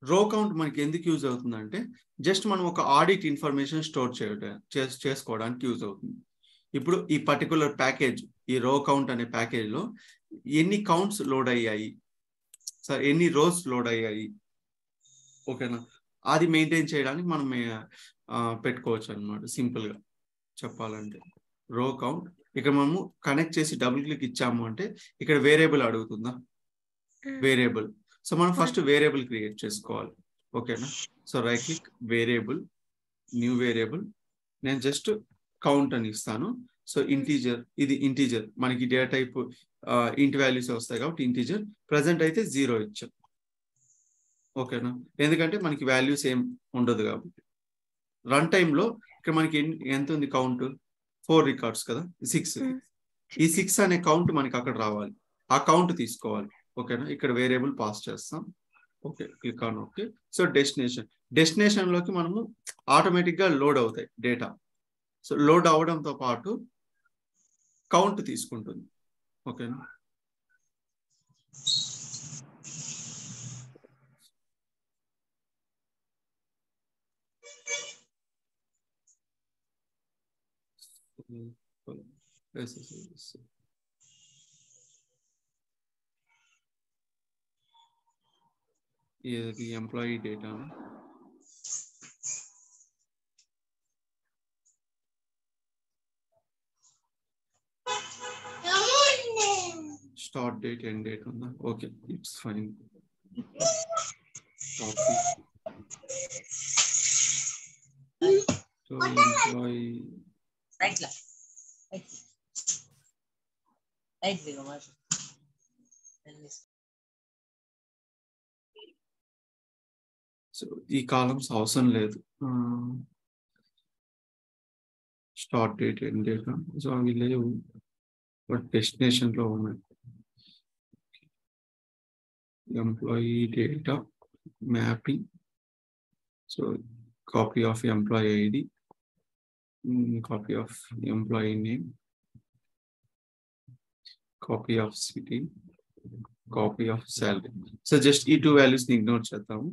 రో కౌంట్ మనకి ఎందుకు యూజ్ అవుతుందంటే జస్ట్ మనం ఒక ఆడిట్ ఇన్ఫర్మేషన్ స్టోర్ చేసుకోవడానికి యూజ్ అవుతుంది. ఇప్పుడు ఈ పర్టికులర్ ప్యాకేజ్, ఈ రో కౌంట్ అనే ప్యాకేజ్ లో ఎన్ని కౌంట్స్ లోడ్ అయ్యాయి, సార్ ఎన్ని రోస్ లోడ్ అయ్యాయి, ఓకేనా, అది మెయింటైన్ చేయడానికి మనం పెట్టుకోవచ్చు అనమాట. సింపుల్ గా చెప్పాలంటే రో కౌంట్ ఇక్కడ మనము కనెక్ట్ చేసి డబుల్ క్లిక్ ఇచ్చాము అంటే ఇక్కడ వేరియబుల్ అడుగుతుందా, వేరియబుల్. సో మనం ఫస్ట్ వేరియబుల్ క్రియేట్ చేసుకోవాలి. ఓకేనా, so right click variable, new variable. నేను జస్ట్ కౌంట్ అని ఇస్తాను. సో ఇంటీజర్, ఇది ఇంటీజర్, మనకి డేటా టైప్ ఇంటి వాల్యూస్ వస్తాయి కాబట్టి ఇంటీజర్. ప్రజెంట్ అయితే 0 ఇచ్చాం. ఓకేనా, ఎందుకంటే మనకి వాల్యూస్ ఏం ఉండదు కాబట్టి. రన్ టైంలో ఇక్కడ మనకి ఎంత ఉంది కౌంట్, 4 రికార్డ్స్ కదా, 6. ఈ 6 అనే కౌంట్ మనకి అక్కడ రావాలి, ఆ కౌంట్ తీసుకోవాలి. ఓకేనా, ఇక్కడ వేరియబుల్ పాస్ చేస్తాం. Okay, click on okay. So destination లోకి మనము ఆటోమేటిక్ గా లోడ్ అవుతాయి డేటా. సో లోడ్ అవడంతో పాటు కౌంట్ తీసుకుంటుంది. ఓకేనా, ఇది employee data. Start date, end date ఉందా? Okay, it's fine. So employee so ఈ కాలమ్స్ అవసరం లేదు. Start date, end date, so అవి లేవు, బట్ డెస్టినేషన్ లో ఉన్నాయి. Employee data mapping. So copy of employee ID, copy of employee name, copy of city, copy of salary. So just ఈ 2 values ని ignore చేద్దాము.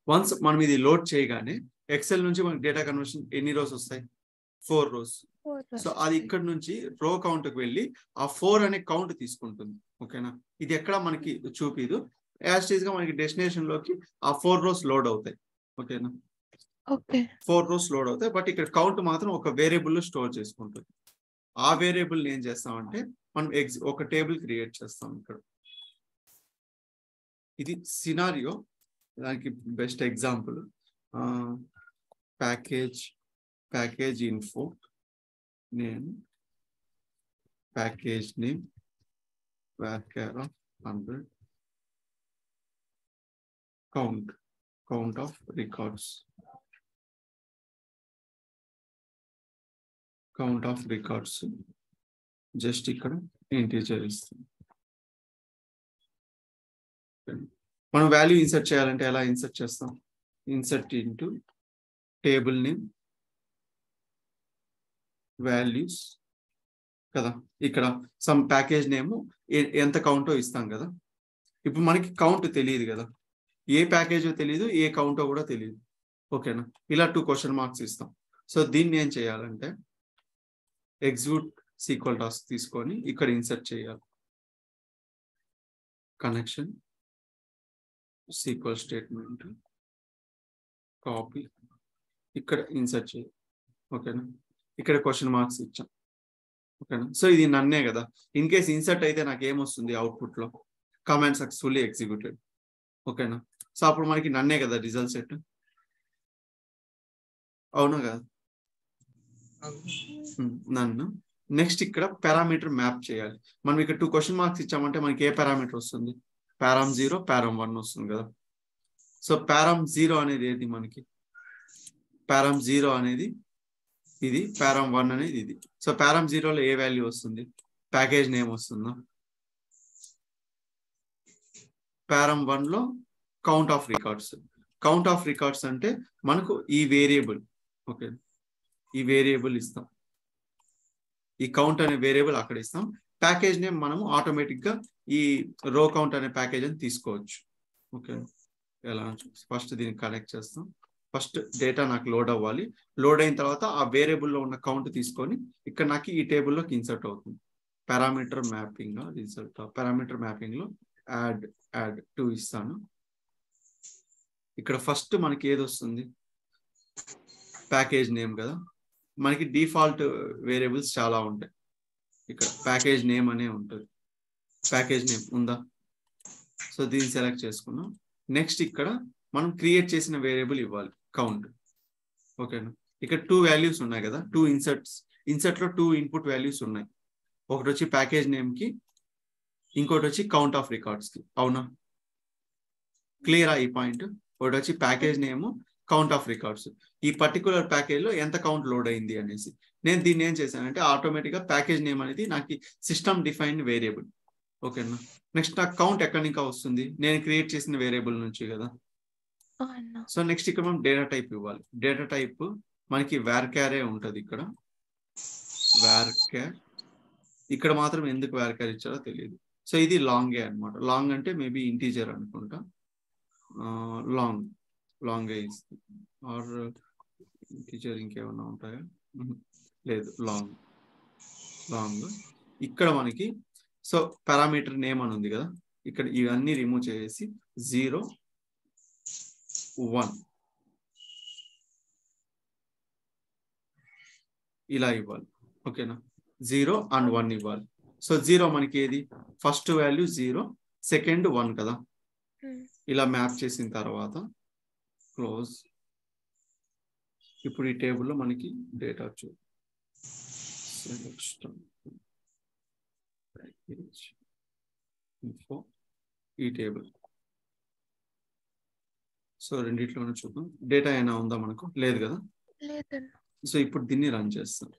వన్స్ మనం ఇది లోడ్ చేయగానే ఎక్సెల్ నుంచి మనకి డేటా కన్వర్షన్ ఎన్ని రోస్ వస్తాయి, 4 రోస్. సో అది ఇక్కడ నుంచి రో కౌంట్ కి వెళ్ళి ఆ 4 అనే కౌంట్ తీసుకుంటుంది. ఓకేనా, ఇది ఎక్కడ మనకి చూపిదు, యాజ్ గా మనకి డెస్టినేషన్ లోకి ఆ 4 రోస్ లోడ్ అవుతాయి. ఓకేనా, 4 రోస్ లోడ్ అవుతాయి, బట్ ఇక్కడ కౌంట్ మాత్రం ఒక వేరియబుల్ లో స్టోర్ చేసుకుంటుంది. ఆ వేరియబుల్ ఏం చేస్తామంటే మనం ఒక టేబుల్ క్రియేట్ చేస్తాం. ఇక్కడ ఇది సినారియో, దానికి best example package info name, package name varchar of 100, count of records, just ఇక్కడ ఇంటీజర్ ఇస్తాం. మనం వాల్యూ ఇన్సర్ట్ చేయాలంటే ఎలా ఇన్సర్ట్ చేస్తాం, insert into table name, values కదా, ఇక్కడ సమ్ ప్యాకేజ్ నేమ్ ఎంత కౌంటో ఇస్తాం కదా. ఇప్పుడు మనకి కౌంట్ తెలియదు కదా, ఏ ప్యాకేజో తెలియదు, ఏ కౌంటో కూడా తెలియదు. ఓకేనా, ఇలా 2 క్వశ్చన్ మార్క్స్ ఇస్తాం. సో దీన్ని ఏం చేయాలంటే ఎగ్జిక్యూట్ సీక్వెల్ టాస్క్ తీసుకొని ఇక్కడ ఇన్సర్ట్ చేయాలి. కనెక్షన్ సీక్వెల్ స్టేట్మెంట్ కాపీ ఇక్కడ ఇన్సర్ట్ చేయాలి. ఓకేనా, ఇక్కడ క్వశ్చన్ మార్క్స్ ఇచ్చాం. ఓకేనా, సో ఇది నన్నే కదా. ఇన్ కేస్ ఇన్సర్ట్ అయితే నాకు ఏమొస్తుంది అవుట్పుట్ లో, కమాండ్ సక్సెస్ఫుల్లీ ఎగ్జిక్యూటెడ్. ఓకేనా, సో అప్పుడు మనకి నన్నే కదా రిజల్ట్ సెట్. అవునా కదా, నన్ను. నెక్స్ట్ ఇక్కడ పారామీటర్ మ్యాప్ చేయాలి. మనం ఇక్కడ 2 క్వశ్చన్ మార్క్స్ ఇచ్చామంటే మనకి ఏ పారామీటర్ వస్తుంది, పారామ్ 0 పారామ్ 1 వస్తుంది కదా. సో పారామ్ 0 అనేది ఏది మనకి, పారామ్ 0 అనేది ఇది, పారామ్ 1 అనేది ఇది. సో పారామ్ 0లో ఏ వాల్యూ వస్తుంది, ప్యాకేజ్ నేమ్ వస్తుందా. పారామ్ 1లో count of records. Count of records అంటే మనకు ఈ వేరియబుల్. ఓకే, ఈ వేరియబుల్ ఇస్తాం, ఈ కౌంట్ అనే వేరియబుల్ అక్కడ ఇస్తాం. ప్యాకేజ్ నేమ్ మనము ఆటోమేటిక్ గా ఈ రో కౌంట్ అనే ప్యాకేజ్ అని తీసుకోవచ్చు. ఓకే, ఎలా ఫస్ట్ దీన్ని కనెక్ట్ చేస్తాం. ఫస్ట్ డేటా నాకు లోడ్ అవ్వాలి. లోడ్ అయిన తర్వాత ఆ వేరియబుల్లో ఉన్న కౌంట్ తీసుకొని ఇక్కడ నాకు ఈ టేబుల్లోకి ఇన్సర్ట్ అవుతుంది. Parameter mapping result, parameter mapping లో యాడ్ 2 ఇస్తాను. ఇక్కడ ఫస్ట్ మనకి ఏది వస్తుంది, ప్యాకేజ్ నేమ్ కదా. మనకి డిఫాల్ట్ వేరియబుల్స్ చాలా ఉంటాయి. ఇక్కడ ప్యాకేజ్ నేమ్ అనే ఉంటుంది. ప్యాకేజ్ నేమ్ ఉందా, సో దీన్ని సెలెక్ట్ చేసుకున్నాం. నెక్స్ట్ ఇక్కడ మనం క్రియేట్ చేసిన వేరియబుల్ ఇవ్వాలి, కౌంట్. ఓకేనా, ఇక్కడ 2 వాల్యూస్ ఉన్నాయి కదా, 2 ఇన్సర్ట్ లో 2 ఇన్పుట్ వాల్యూస్ ఉన్నాయి. ఒకటి వచ్చి ప్యాకేజ్ నేమ్ కి, ఇంకోటి వచ్చి కౌంట్ ఆఫ్ రికార్డ్స్ కి. అవునా, క్లియరా ఈ పాయింట్. ఒకటి వచ్చి package name, count of records. ఈ పర్టికులర్ ప్యాకేజ్ లో ఎంత కౌంట్ లోడ్ అయింది అనేసి. నేను దీన్ని ఏం చేశానంటే ఆటోమేటిక్ గా ప్యాకేజ్ నేమ్ అనేది నాకు సిస్టమ్ డిఫైన్డ్ వేరియబుల్. ఓకేనా, నెక్స్ట్ నాకు కౌంట్ ఎక్కడి ఇంకా వస్తుంది, నేను క్రియేట్ చేసిన వేరియబుల్ నుంచి కదా. సో నెక్స్ట్ ఇక్కడ మనం డేటా టైప్ ఇవ్వాలి. డేటా టైప్ మనకి varchar ఉంటుంది. ఇక్కడ varchar, ఇక్కడ మాత్రం ఎందుకు varchar ఇచ్చారో తెలియదు. సో ఇది లాంగే అనమాట. లాంగ్ అంటే మేబీ ఇంటీజర్ అనుకుంటా. లాంగ్ ఆర్ ఇంటీజర్ ఇంకేమన్నా ఉంటాయా, లేదు, లాంగ్. ఇక్కడ మనకి సో పారామీటర్ నేమ్ అని ఉంది కదా, ఇక్కడ ఇవన్నీ రిమూవ్ చేసి 0 1 ఇలా ఇవ్వాలి. ఓకేనా, 0 and 1 ఇవ్వాలి. సో 0 మనకి ఏది, ఫస్ట్ వాల్యూ 0, సెకండ్ 1 కదా. ఇలా మ్యాప్ చేసిన తర్వాత క్లోజ్. ఇప్పుడు ఈ టేబుల్లో మనకి డేటా ఇన్ఫో ఈ టేబుల్. సో రెండిట్లోనే చూద్దాం, డేటా అయినా ఉందా మనకు, లేదు కదా. సో ఇప్పుడు దీన్ని రన్ చేస్తాం.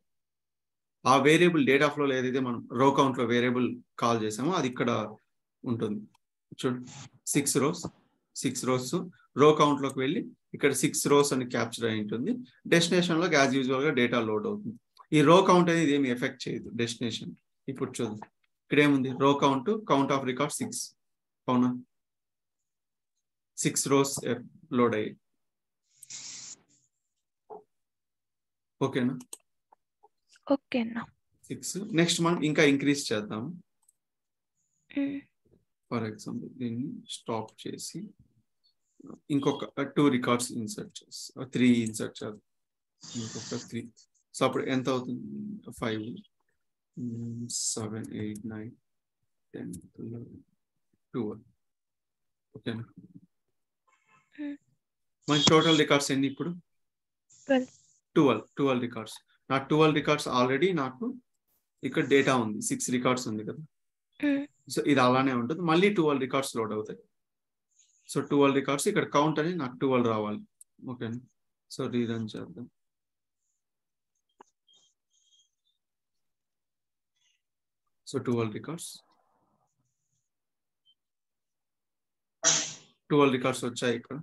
ఆ వేరియబుల్ డేటా ఫ్లో ఏదైతే మనం రో కౌంట్ లో వేరియబుల్ కాల్ చేసామో అది ఇక్కడ ఉంటుంది. చూడు 6 rows రో కౌంట్ లోకి వెళ్ళి ఇక్కడ 6 rows అని క్యాప్చర్ అయి ఉంటుంది. డెస్టినేషన్ లో యాజ్ యూజువల్ గా డేటా లోడ్ అవుతుంది. ఈ రో కౌంట్ అనేది ఏమి ఎఫెక్ట్ చేయదు డెస్టినేషన్. ఇప్పుడు చూద్దాం, ఇక్కడ ఏముంది, రో కౌంట్ ఆఫ్ రికార్డ్ 6. అవునా, 6 rows లోడ్ అయ్యాయి. ఓకేనా, 6. నెక్స్ట్ మనం ఇంకా ఇంక్రీజ్ చేద్దాము. ఫర్ ఎగ్జాంపుల్ దీన్ని స్టాప్ చేసి ఇంకొక 2 రికార్డ్స్ ఇన్సర్ట్ చేసి 3 ఇన్సర్ట్ చేద్దాం. ఇంకొక 3. సో అప్పుడు ఎంత అవుతుంది, 5 7 8 9 10 11 12. ఓకేనా, మనకి టోటల్ రికార్డ్స్ ఎన్ని ఇప్పుడు, 12 రికార్డ్స్. నా 12 రికార్డ్స్ ఆల్రెడీ నాకు ఇక్కడ డేటా ఉంది, 6 రికార్డ్స్ ఉంది కదా. సో ఇది అలానే ఉంటుంది, మళ్ళీ 12 రికార్డ్స్ లోడ్ అవుతాయి. సో 12 రికార్డ్స్ ఇక్కడ కౌంట్ అని నాకు 12 రావాలి. ఓకేనా, సో రీరన్ చేద్దాం. సో 12 రికార్డ్స్ వచ్చాయి ఇక్కడ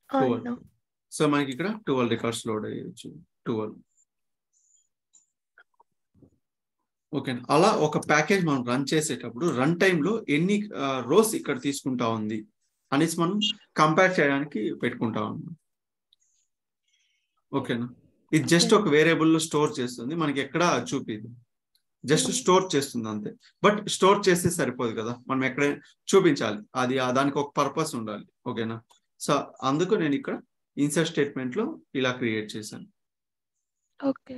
12. సో మనకి ఇక్కడ 12 రికార్డ్స్ లోడ్ అయ్యొచ్చు. 12 ఓకేనా. అలా ఒక ప్యాకేజ్ మనం రన్ చేసేటప్పుడు రన్ టైంలో ఎన్ని రోస్ ఇక్కడ తీసుకుంటా ఉంది అనేసి మనం కంపేర్ చేయడానికి పెట్టుకుంటా ఉన్నాం. ఓకేనా. ఇది జస్ట్ ఒక వేరియబుల్ లో స్టోర్ చేస్తుంది, మనకి ఎక్కడ చూపిదు, జస్ట్ స్టోర్ చేస్తుంది అంతే. బట్ స్టోర్ చేస్తే సరిపోదు కదా, మనం ఎక్కడ చూపించాలి, అది దానికి ఒక పర్పస్ ఉండాలి. ఓకేనా. సో అందుకు నేను ఇక్కడ ఇన్సర్ట్ స్టేట్మెంట్ లో ఇలా క్రియేట్ చేశాను. ఓకే.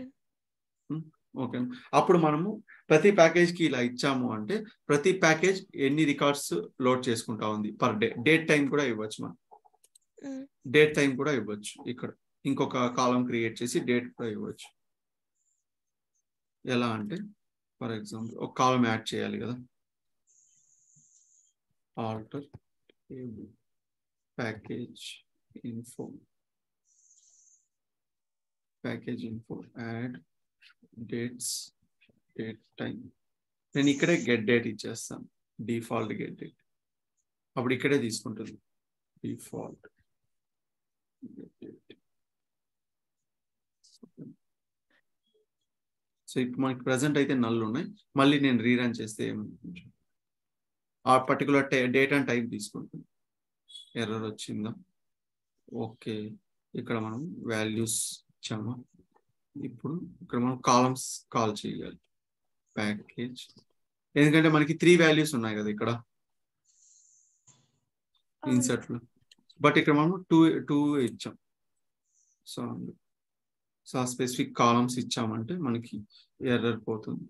ఓకే. అప్పుడు మనము ప్రతి ప్యాకేజ్ కి ఇలా ఇచ్చాము అంటే ప్రతి ప్యాకేజ్ ఎన్ని రికార్డ్స్ లోడ్ చేసుకుంటా ఉంది పర్ డే, డేట్ టైం కూడా ఇవ్వచ్చు. మనం డేట్ టైం కూడా ఇవ్వచ్చు. ఇక్కడ ఇంకొక కాలం క్రియేట్ చేసి డేట్ కూడా ఇవ్వచ్చు. ఎలా అంటే ఫర్ ఎగ్జాంపుల్ ఒక కాలం యాడ్ చేయాలి కదా, alter package info, package info add dates, date time. నేను ఇక్కడే గెట్ డేట్ ఇచ్చేస్తాను, డిఫాల్ట్ గెట్ డేట్. అప్పుడు ఇక్కడే తీసుకుంటుంది డిఫాల్ట్ గెట్ డేట్. సో ఇప్పుడు మనకి ప్రజెంట్ అయితే నల్ ఉన్నాయి. మళ్ళీ నేను రీరన్ చేస్తే ఆ పర్టికులర్ డేట్ అండ్ టైం తీసుకుంటుంది. ఎర్రర్ వచ్చిందా? ఓకే. ఇక్కడ మనం వాల్యూస్ ఇచ్చామా? ఇప్పుడు ఇక్కడ మనం కాలమ్స్ కాల్ చేయాలి ప్యాకేజ్, ఎందుకంటే మనకి 3 వాల్యూస్ ఉన్నాయి కదా ఇక్కడ ఇన్సర్ట్ లో, బట్ ఇక్కడ మనం టూ ఇచ్చాం. సో ఆ స్పెసిఫిక్ కాలమ్స్ ఇచ్చామంటే మనకి ఎర్రర్ పోతుంది.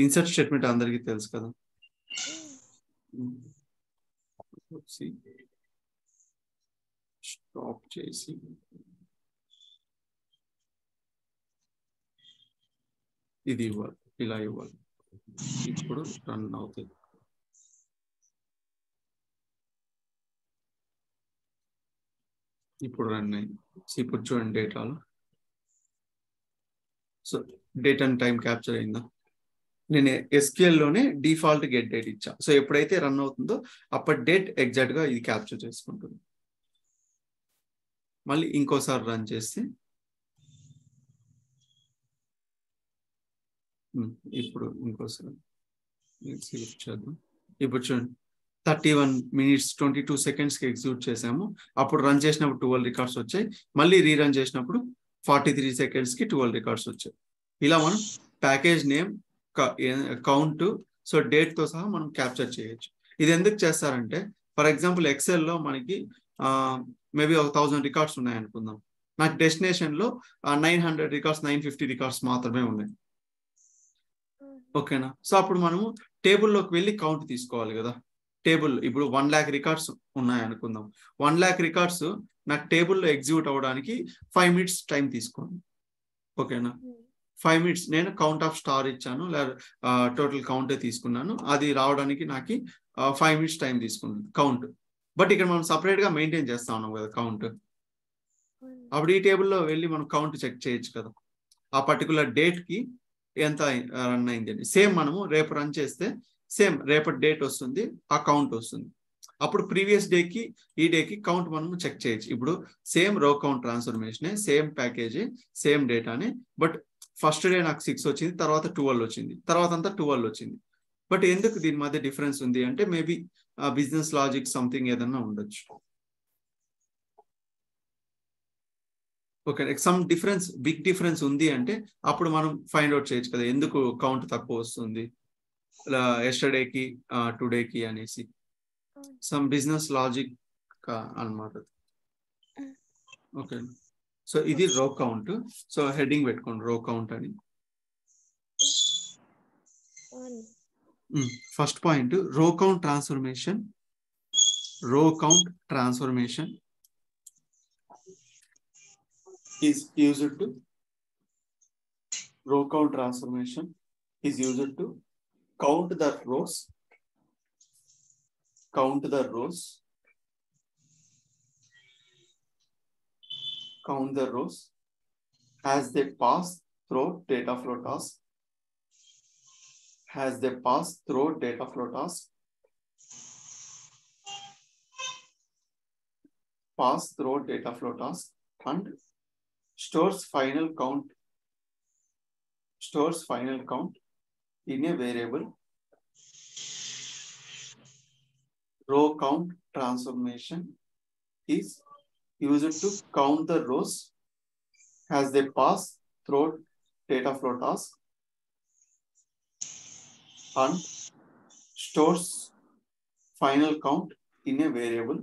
ఇన్సర్ట్ స్టేట్మెంట్ అందరికీ తెలుసు కదా. స్టాప్ చేసి ఇది ఇవ్వాలి, ఇలా ఇవ్వాలి. ఇప్పుడు రన్ అవుతుంది. ఇప్పుడు రన్ అయింది. ఇప్పుడు చూడండి డేటాలో. So date and time capture అయిందా? నేను SQL లోనే డిఫాల్ట్ గెట్ డేట్ ఇచ్చా. సో ఎప్పుడైతే రన్ అవుతుందో అప్పటి డేట్ ఎగ్జాక్ట్ గా ఇది క్యాప్చర్ చేసుకుంటుంది. మళ్ళీ ఇంకోసారి రన్ చేస్తే ఇప్పుడు ఇంకోసారి చేద్దాం. ఇప్పుడు చూడండి 31 minutes 22 seconds కి ఎగ్జిక్యూట్ చేసాము. అప్పుడు రన్ చేసినప్పుడు 12 రికార్డ్స్ వచ్చాయి. మళ్ళీ రీరన్ చేసినప్పుడు 43 seconds కి 12 రికార్డ్స్ వచ్చాయి. ఇలా మనం package name, count, so date తో సహా మనం క్యాప్చర్ చేయొచ్చు. ఇది ఎందుకు చేస్తారంటే ఫర్ ఎగ్జాంపుల్ ఎక్సెల్ లో మనకి మేబీ 1000 రికార్డ్స్ ఉన్నాయి అనుకుందాం. నాకు డెస్టినేషన్ లో 900 రికార్డ్స్ 950 రికార్డ్స్ మాత్రమే ఉన్నాయి. ఓకేనా. సో అప్పుడు మనము టేబుల్లోకి వెళ్ళి కౌంట్ తీసుకోవాలి కదా. టేబుల్ ఇప్పుడు 1 lakh రికార్డ్స్ ఉన్నాయి అనుకుందాం. 1 lakh రికార్డ్స్ నాకు టేబుల్లో ఎగ్జిక్యూట్ అవ్వడానికి 5 minutes టైం తీసుకోండి. ఓకేనా. 5 minutes నేను కౌంట్ ఆఫ్ స్టార్ ఇచ్చాను, లేదా టోటల్ కౌంటే తీసుకున్నాను. అది రావడానికి నాకు 5 minutes టైం తీసుకుంది కౌంట్. బట్ ఇక్కడ మనం సపరేట్ గా మెయింటైన్ చేస్తా ఉన్నాం కదా కౌంట్. అప్పుడు ఈ టేబుల్లో వెళ్ళి మనం కౌంట్ చెక్ చేయొచ్చు కదా, ఆ పర్టికులర్ డేట్ కి ఎంత రన్ అయింది అని. సేమ్ మనము రేపు రన్ చేస్తే సేమ్ రేపటి డేట్ వస్తుంది, ఆ కౌంట్ వస్తుంది. అప్పుడు ప్రీవియస్ డేకి ఈ డేకి కౌంట్ మనం చెక్ చేయొచ్చు. ఇప్పుడు same row count transformation, same package, same డేటానే. బట్ ఫస్ట్ డే నాకు 6 వచ్చింది, తర్వాత 12 వచ్చింది, తర్వాత అంతా 12 వచ్చింది. బట్ ఎందుకు దీని మధ్య డిఫరెన్స్ ఉంది అంటే మేబీ బిజినెస్ లాజిక్ సంథింగ్ ఏదన్నా ఉండొచ్చు. Okay. Some difference, big difference ఉంది అంటే అప్పుడు మనం ఫైండ్ అవుట్ చేయొచ్చు కదా ఎందుకు కౌంట్ తక్కువ వస్తుంది ఎస్టర్డేకి టుడేకి అనేసి. సమ్ బిజినెస్ లాజిక్ అన్నమాట. ఓకే. సో ఇది రో కౌంట్. సో హెడ్డింగ్ పెట్టుకోండి రో కౌంట్ అని. ఫస్ట్ పాయింట్ రో కౌంట్ ట్రాన్స్ఫర్మేషన్. రో count transformation is used to row count transformation is used to count the rows as they pass through data flow task and stores final count stores final count in a variable. Row count transformation is used to count the rows as they pass through data flow task and stores final count in a variable.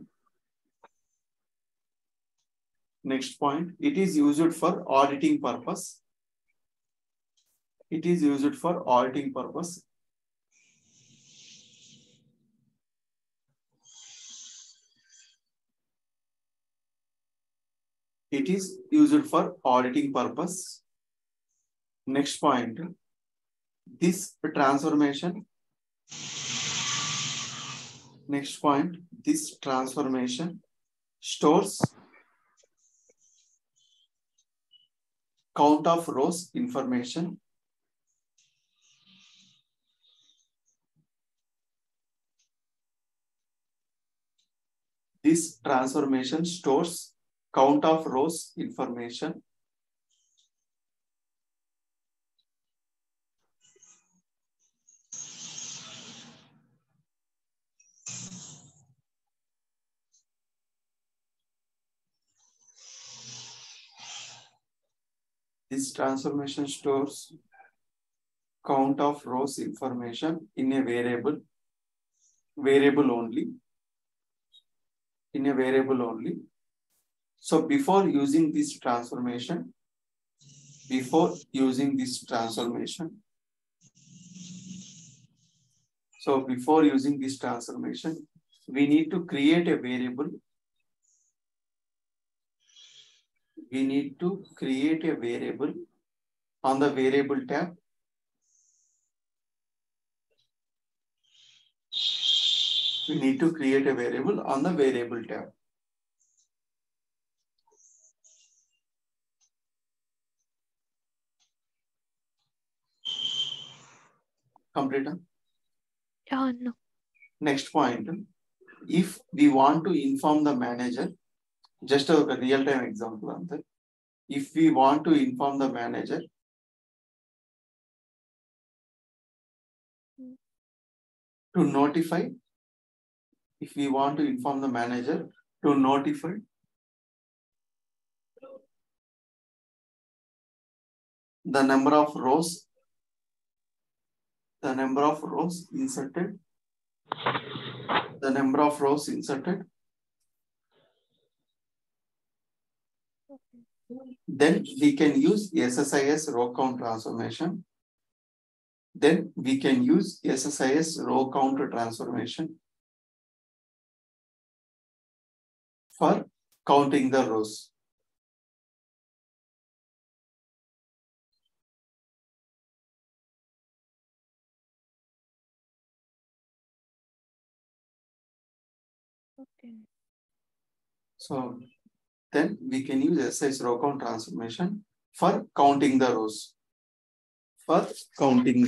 Next point, it is used for auditing purpose. It is used for auditing purpose. It is used for auditing purpose. Next point, this transformation. Next point, this transformation stores count of rows information. This transformation stores count of rows information. This transformation stores count of rows information in a variable only. In a variable only. So before using this transformation, we need to create a variable. We need to create a variable on the variable tab. We need to create a variable on the variable tab. Complete? Yeah, no. Next point, if we want to inform the manager, just a real-time example. If we want to inform the manager to notify, if we want to inform the manager to notify the number of rows inserted, then we can use SSIS row count transformation. For counting the rows. Okay. So then we can use SSIS row count transformation for counting the rows. For counting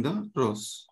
the rows.